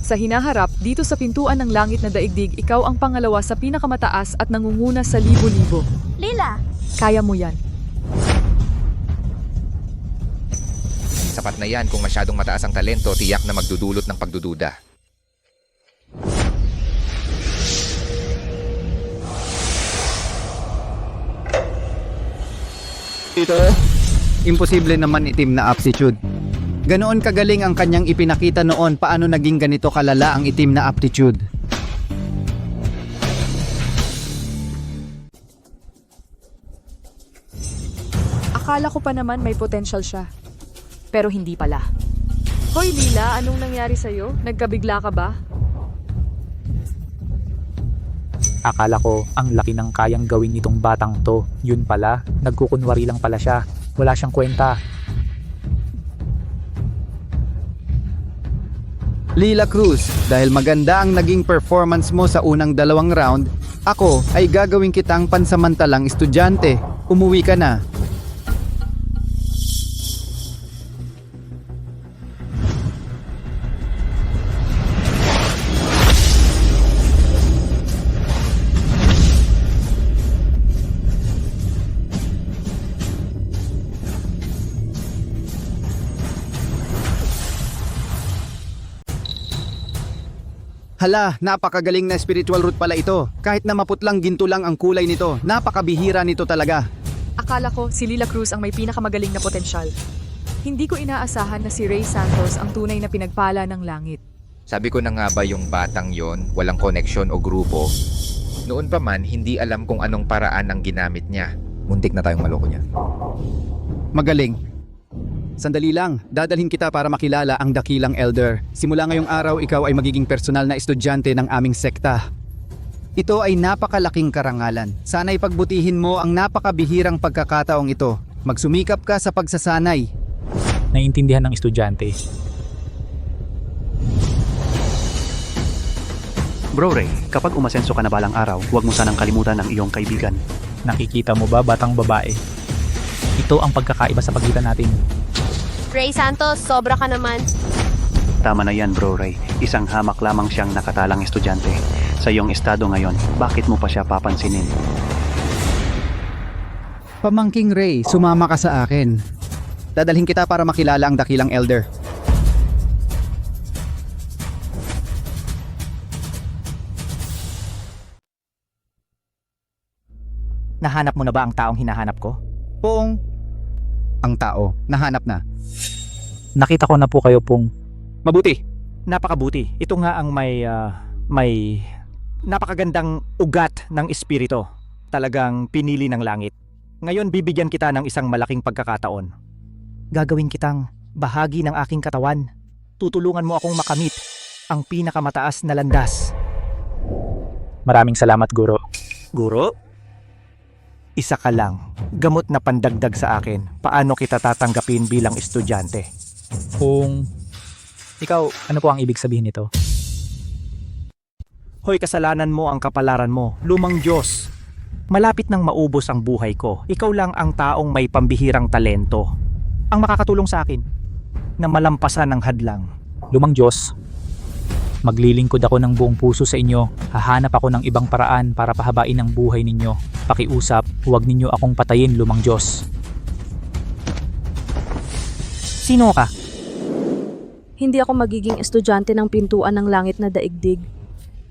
Sa hinaharap, dito sa pintuan ng langit na daigdig, ikaw ang pangalawa sa pinakamataas at nangunguna sa libo-libo.
Lila!
Kaya mo yan.
Sapat na yan kung masyadong mataas ang talento, tiyak na magdudulot ng pagdududa.
Ito, imposible naman itim na aptitude. Ganoon kagaling ang kanyang ipinakita noon, paano naging ganito kalala ang itim na aptitude.
Akala ko pa naman may potential siya. Pero hindi pala. Hoy Lila, anong nangyari sa'yo? Nagkabigla ka ba?
Akala ko ang laki ng kayang gawin nitong batang to. Yun pala, nagkukunwari lang pala siya. Wala siyang kwenta.
Lila Cruz, dahil maganda ang naging performance mo sa unang 2 round, ako ay gagawin kitang pansamantalang estudyante. Umuwi ka na. Hala, napakagaling na spiritual root pala ito. Kahit na maputlang ginto lang ang kulay nito, napakabihira nito talaga.
Akala ko si Lila Cruz ang may pinakamagaling na potensyal. Hindi ko inaasahan na si Ray Santos ang tunay na pinagpala ng langit.
Sabi ko na nga ba yung batang yon, walang koneksyon o grupo? Noon pa man, hindi alam kung anong paraan ang ginamit niya. Muntik na tayong maloko niya.
Magaling. Sandali lang, dadalhin kita para makilala ang dakilang elder. Simula ngayong araw, ikaw ay magiging personal na estudyante ng aming sekta. Ito ay napakalaking karangalan. Sana'y pagbutihin mo ang napakabihirang pagkakataong ito. Magsumikap ka sa pagsasanay.
Naiintindihan ng estudyante.
Bro Ray, kapag umasenso ka na balang araw, huwag mo sanang kalimutan ang iyong kaibigan.
Nakikita mo ba, batang babae? Ito ang pagkakaiba sa pagitan natin.
Ray Santos, sobra ka naman.
Tama na yan, Bro Ray. Isang hamak lamang siyang nakatalang estudyante. Sa iyong estado ngayon, bakit mo pa siya papansinin?
Pamangking Ray, sumama ka sa akin. Dadalhin kita para makilala ang dakilang elder.
Nahanap mo na ba ang taong hinahanap ko?
Poong, ang tao, nahanap na.
Nakita ko na po kayo pong...
Mabuti.
Napakabuti. Ito nga ang may napakagandang ugat ng espiritu. Talagang pinili ng langit. Ngayon bibigyan kita ng isang malaking pagkakataon. Gagawin kitang bahagi ng aking katawan. Tutulungan mo akong makamit ang pinakamataas na landas.
Maraming salamat, Guro.
Guro? Isa ka lang. Gamot na pandagdag sa akin. Paano kita tatanggapin bilang estudyante?
Kung... Ikaw, ano po ang ibig sabihin nito?
Hoy, kasalanan mo ang kapalaran mo. Lumang Diyos. Malapit nang maubos ang buhay ko. Ikaw lang ang taong may pambihirang talento. Ang makakatulong sa akin na malampasan ang hadlang.
Lumang Diyos, maglilingkod ako ng buong puso sa inyo. Hahanap ako ng ibang paraan para pahabain ang buhay ninyo. Pakiusap, huwag ninyo akong patayin, Lumang Diyos.
Sino ka?
Hindi ako magiging estudyante ng pintuan ng langit na daigdig.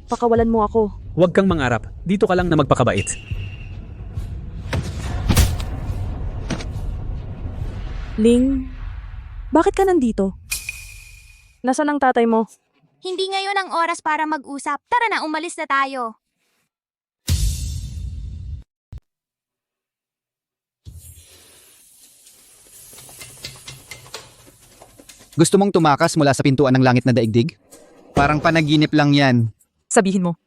Pakawalan mo ako.
Huwag kang mangarap. Dito ka lang na magpakabait.
Ling, bakit ka nandito? Nasaan ang tatay mo?
Hindi ngayon ang oras para mag-usap. Tara na, umalis na tayo.
Gusto mong tumakas mula sa pintuan ng langit na daigdig? Parang panaginip lang yan.
Sabihin mo,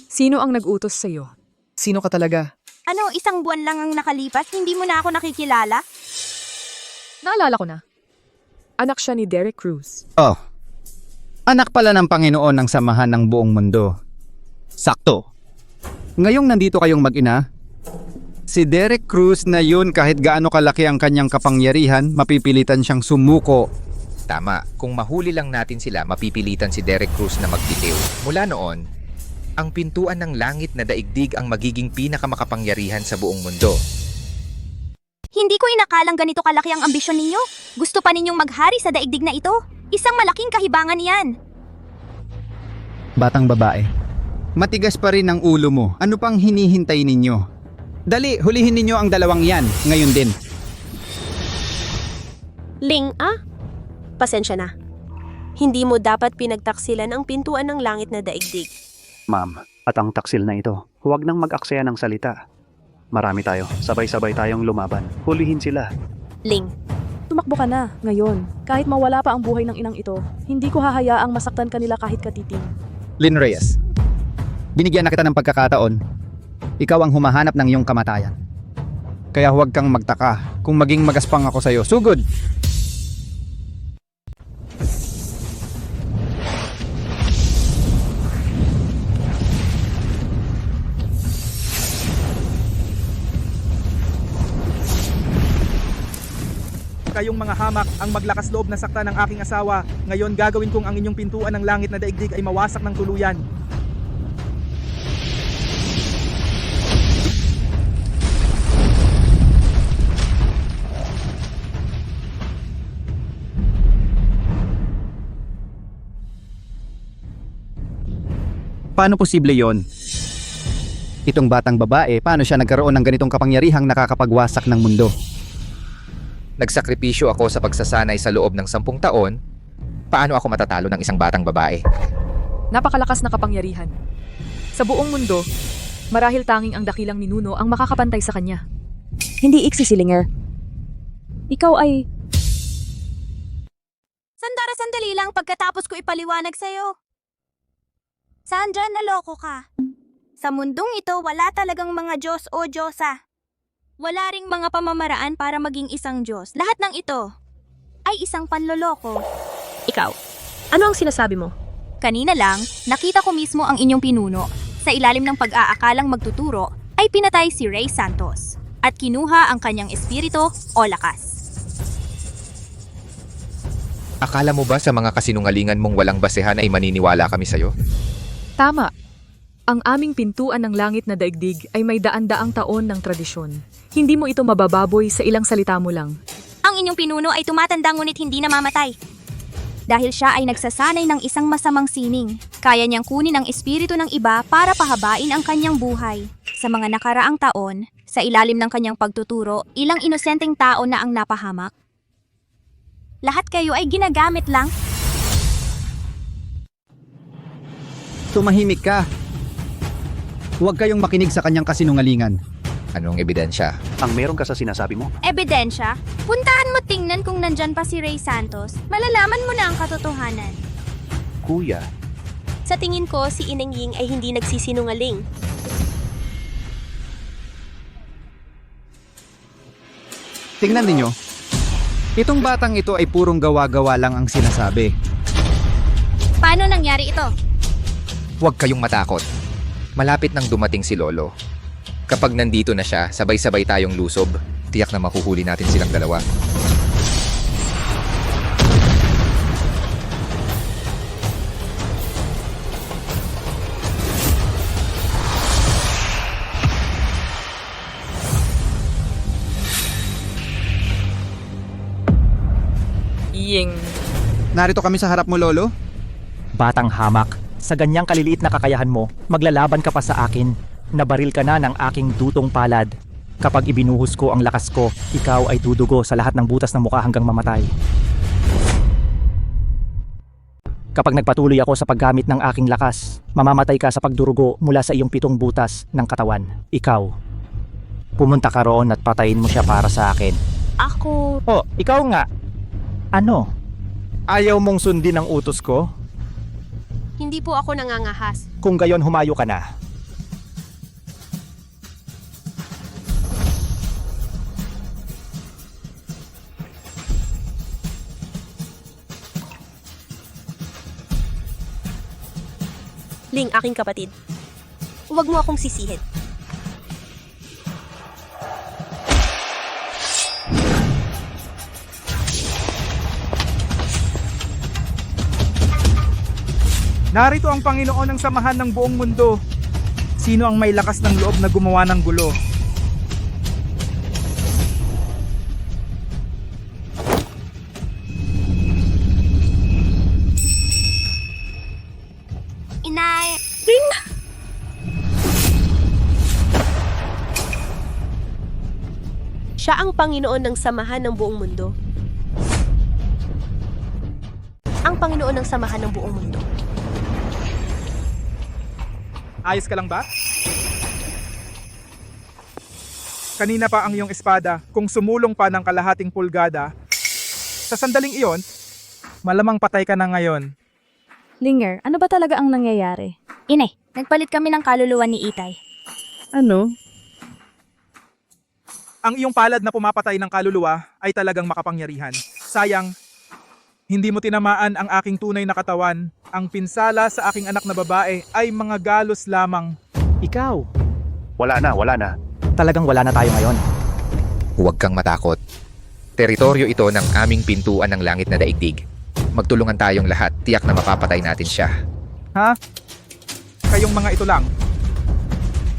sino ang nag-utos sa'yo? Sino ka talaga?
Ano, 1 buwan lang ang nakalipas? Hindi mo na ako nakikilala?
Naalala ko na. Anak siya ni Derek Cruz.
Oh, anak pala ng Panginoon ng samahan ng buong mundo. Sakto. Ngayong nandito kayong mag-ina,
Si Derek Cruz na yun, kahit gaano kalaki ang kanyang kapangyarihan, mapipilitan siyang sumuko.
Tama, kung mahuli lang natin sila, mapipilitan si Derek Cruz na magbitiw. Mula noon, ang pintuan ng langit na daigdig ang magiging pinakamakapangyarihan sa buong mundo.
Hindi ko inakalang ganito kalaki ang ambisyon ninyo. Gusto pa ninyong maghari sa daigdig na ito. Isang malaking kahibangan yan.
Batang babae, matigas pa rin ang ulo mo. Ano pang hinihintay ninyo? Dali, hulihin ninyo ang dalawang yan, ngayon din.
Ling, pasensya na. Hindi mo dapat pinagtaksilan ang pintuan ng langit na daigdig.
Ma'am, at ang taksil na ito, huwag nang mag-aksaya ng salita. Marami tayo, sabay-sabay tayong lumaban. Hulihin sila.
Ling,
Tumakbo ka na, ngayon. Kahit mawala pa ang buhay ng inang ito, hindi ko hahayaang masaktan kanila kahit katiting.
Lynn Reyes, binigyan na kita ng pagkakataon. Ikaw ang humahanap ng iyong kamatayan. Kaya huwag kang magtaka kung maging magaspang ako sa'yo. Sugod!
Kayong mga hamak ang maglakas loob na sakta ng aking asawa. Ngayon gagawin kong ang inyong pintuan ng langit na daigdig ay mawasak ng tuluyan.
Paano posible yon? Itong batang babae, paano siya nagkaroon ng ganitong kapangyarihang nakakapagwasak ng mundo?
Nagsakripisyo ako sa pagsasanay sa loob ng 10 taon. Paano ako matatalo ng isang batang babae?
Napakalakas na kapangyarihan. Sa buong mundo, marahil tanging ang dakilang ninuno ang makakapantay sa kanya.
Hindi iksi si Linger. Ikaw ay...
Sandali lang pagkatapos ko ipaliwanag sa'yo. Sandra, naloko ka. Sa mundong ito, wala talagang mga Diyos o Diyosa. Wala ring mga pamamaraan para maging isang Diyos. Lahat ng ito ay isang panloloko.
Ikaw, ano ang sinasabi mo?
Kanina lang, nakita ko mismo ang inyong pinuno. Sa ilalim ng pag-aakalang magtuturo, ay pinatay si Ray Santos at kinuha ang kanyang espiritu o lakas.
Akala mo ba sa mga kasinungalingan mong walang basehan ay maniniwala kami sa'yo?
Tama. Ang aming pintuan ng langit na daigdig ay may daan-daang taon ng tradisyon. Hindi mo ito mabababoy sa ilang salita mo lang.
Ang inyong pinuno ay tumatanda ngunit hindi namamatay. Dahil siya ay nagsasanay ng isang masamang sining. Kaya niyang kunin ang espiritu ng iba para pahabain ang kanyang buhay. Sa mga nakaraang taon, sa ilalim ng kanyang pagtuturo, ilang inosenteng tao na ang napahamak. Lahat kayo ay ginagamit lang.
Tumahimik ka. Huwag kayong makinig sa kanyang kasinungalingan.
Anong ebidensya?
Ang meron ka sa sinasabi mo?
Ebidensya? Puntahan mo tingnan kung nandyan pa si Ray Santos. Malalaman mo na ang katotohanan.
Kuya,
Sa tingin ko, si Ineng Ying ay hindi nagsisinungaling.
Tingnan ninyo. Itong batang ito ay purong gawa-gawa lang ang sinasabi.
Paano nangyari ito?
Huwag kayong matakot. Malapit nang dumating si Lolo. Kapag nandito na siya, sabay-sabay tayong lusob. Tiyak na makuhuli natin silang dalawa.
Ying.
Narito kami sa harap mo, Lolo.
Batang hamak, sa ganyang kaliliit na kakayahan mo, maglalaban ka pa sa akin. Nabaril ka na ng aking dutong palad. Kapag ibinuhos ko ang lakas ko, ikaw ay dudugo sa lahat ng butas ng mukha hanggang mamatay. Kapag nagpatuloy ako sa paggamit ng aking lakas, mamamatay ka sa pagdurugo mula sa iyong 7 butas ng katawan. Ikaw, pumunta ka roon at patayin mo siya para sa akin.
Ako...
Oh, ikaw nga. Ano? Ayaw mong sundin ang utos ko?
Hindi po ako nangangahas.
Kung gayon, humayo ka na.
Ling, aking kapatid. Huwag mo akong sisihin.
Narito ang Panginoon ng samahan ng buong mundo. Sino ang may lakas ng loob na gumawa ng gulo?
Inay!
Siya ang Panginoon ng samahan ng buong mundo. Ang Panginoon ng samahan ng buong mundo.
Ayos ka lang ba? Kanina pa ang iyong espada, kung sumulong pa ng kalahating pulgada, sa sandaling iyon, malamang patay ka na ngayon.
Linger, ano ba talaga ang nangyayari?
Ine, nagpalit kami ng kaluluwa ni Itay.
Ano?
Ang iyong palad na pumapatay ng kaluluwa ay talagang makapangyarihan. Sayang, hindi mo tinamaan ang aking tunay na katawan. Ang pinsala sa aking anak na babae ay mga galos lamang.
Ikaw,
Wala na.
talagang wala na tayo ngayon.
Huwag kang matakot. Teritoryo ito ng aming pintuan ng langit na daigdig. Magtulungan tayong lahat, tiyak na mapapatay natin siya.
Ha? Kayong mga ito lang.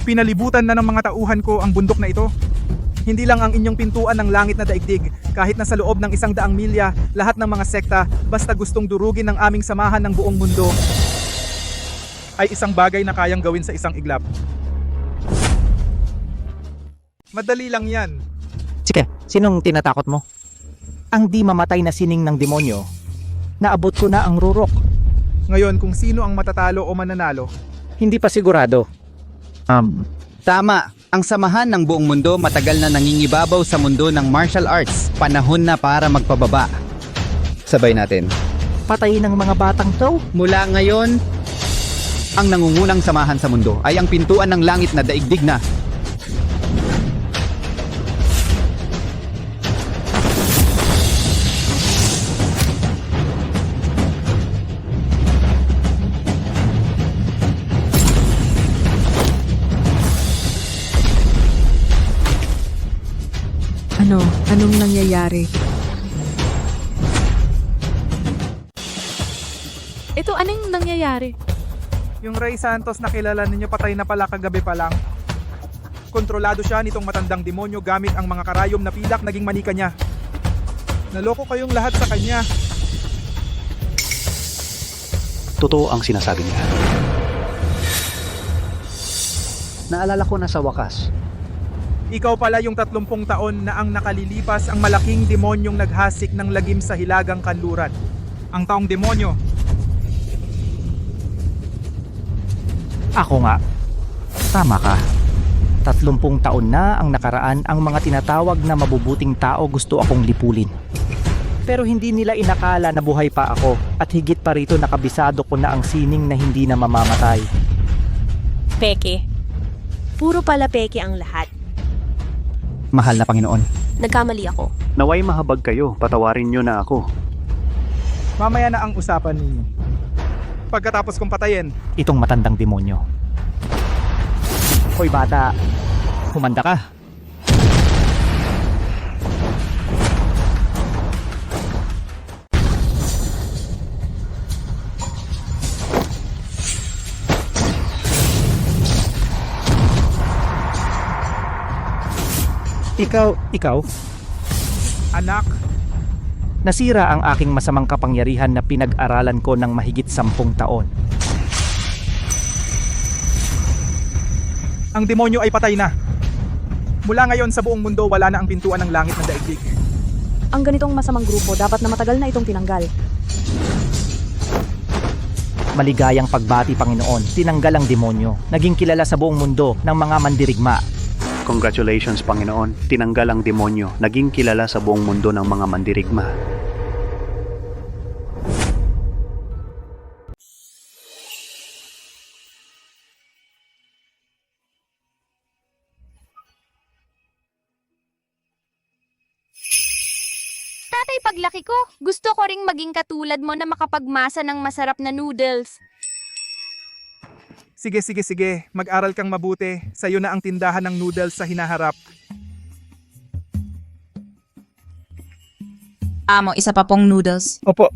Pinalibutan na ng mga tauhan ko ang bundok na ito. Hindi lang ang inyong pintuan ng langit na daigdig, kahit na sa loob ng 100 milya, lahat ng mga sekta, basta gustong durugin ng aming samahan ng buong mundo, ay isang bagay na kayang gawin sa isang iglap. Madali lang yan.
Sige, sinong tinatakot mo? Ang di mamatay na sining ng demonyo. Naabot ko na ang rurok.
Ngayon, kung sino ang matatalo o mananalo,
Hindi pa sigurado.
Tama, ang samahan ng buong mundo matagal na nangingibabaw sa mundo ng martial arts. Panahon na para magpababa. Sabay natin.
Patayin ng mga batang to.
Mula ngayon, ang nangungunang samahan sa mundo ay ang pintuan ng langit na daigdig na.
Anong nangyayari?
Ito, anong nangyayari?
yung Ray Santos na kilala ninyo patay na pala kagabi pa lang. Kontrolado siya nitong matandang demonyo gamit ang mga karayom na pilak naging manika niya. Naloko kayong lahat sa kanya.
Totoo ang sinasabi niya. Naalala ko na sa wakas.
Ikaw pala yung 30 taon na ang nakalilipas ang malaking demonyong naghasik ng lagim sa hilagang kanluran. Ang taong demonyo.
Ako nga. Tama ka. 30 taon na ang nakaraan, ang mga tinatawag na mabubuting tao gusto akong lipulin. Pero hindi nila inakala na buhay pa ako at higit pa rito nakabisado ko na ang sining na hindi na mamamatay.
Peke. Puro pala peke ang lahat.
Mahal na Panginoon.
Nagkamali ako.
Naway mahabag kayo, patawarin niyo na ako.
Mamaya na ang usapan ninyo. Pagkatapos kong patayin.
Itong matandang demonyo. Hoy bata, humanda ka. Ikaw?
Anak,
Nasira ang aking masamang kapangyarihan na pinag-aralan ko ng mahigit 10 taon.
ang demonyo ay patay na. Mula ngayon sa buong mundo wala na ang pintuan ng langit na daigdig.
Ang ganitong masamang grupo dapat na matagal na itong tinanggal.
Maligayang pagbati, Panginoon. Tinanggal ang demonyo. Naging kilala sa buong mundo ng mga mandirigma.
Congratulations, Panginoon. Tinanggal ang demonyo. Naging kilala sa buong mundo ng mga mandirigma.
Tatay, paglaki ko, gusto ko ring maging katulad mo na makapagmasa ng masarap na noodles.
Sige. Mag-aral kang mabuti. Sa'yo na ang tindahan ng noodles sa hinaharap.
Amo, isa pa pong noodles.
Opo.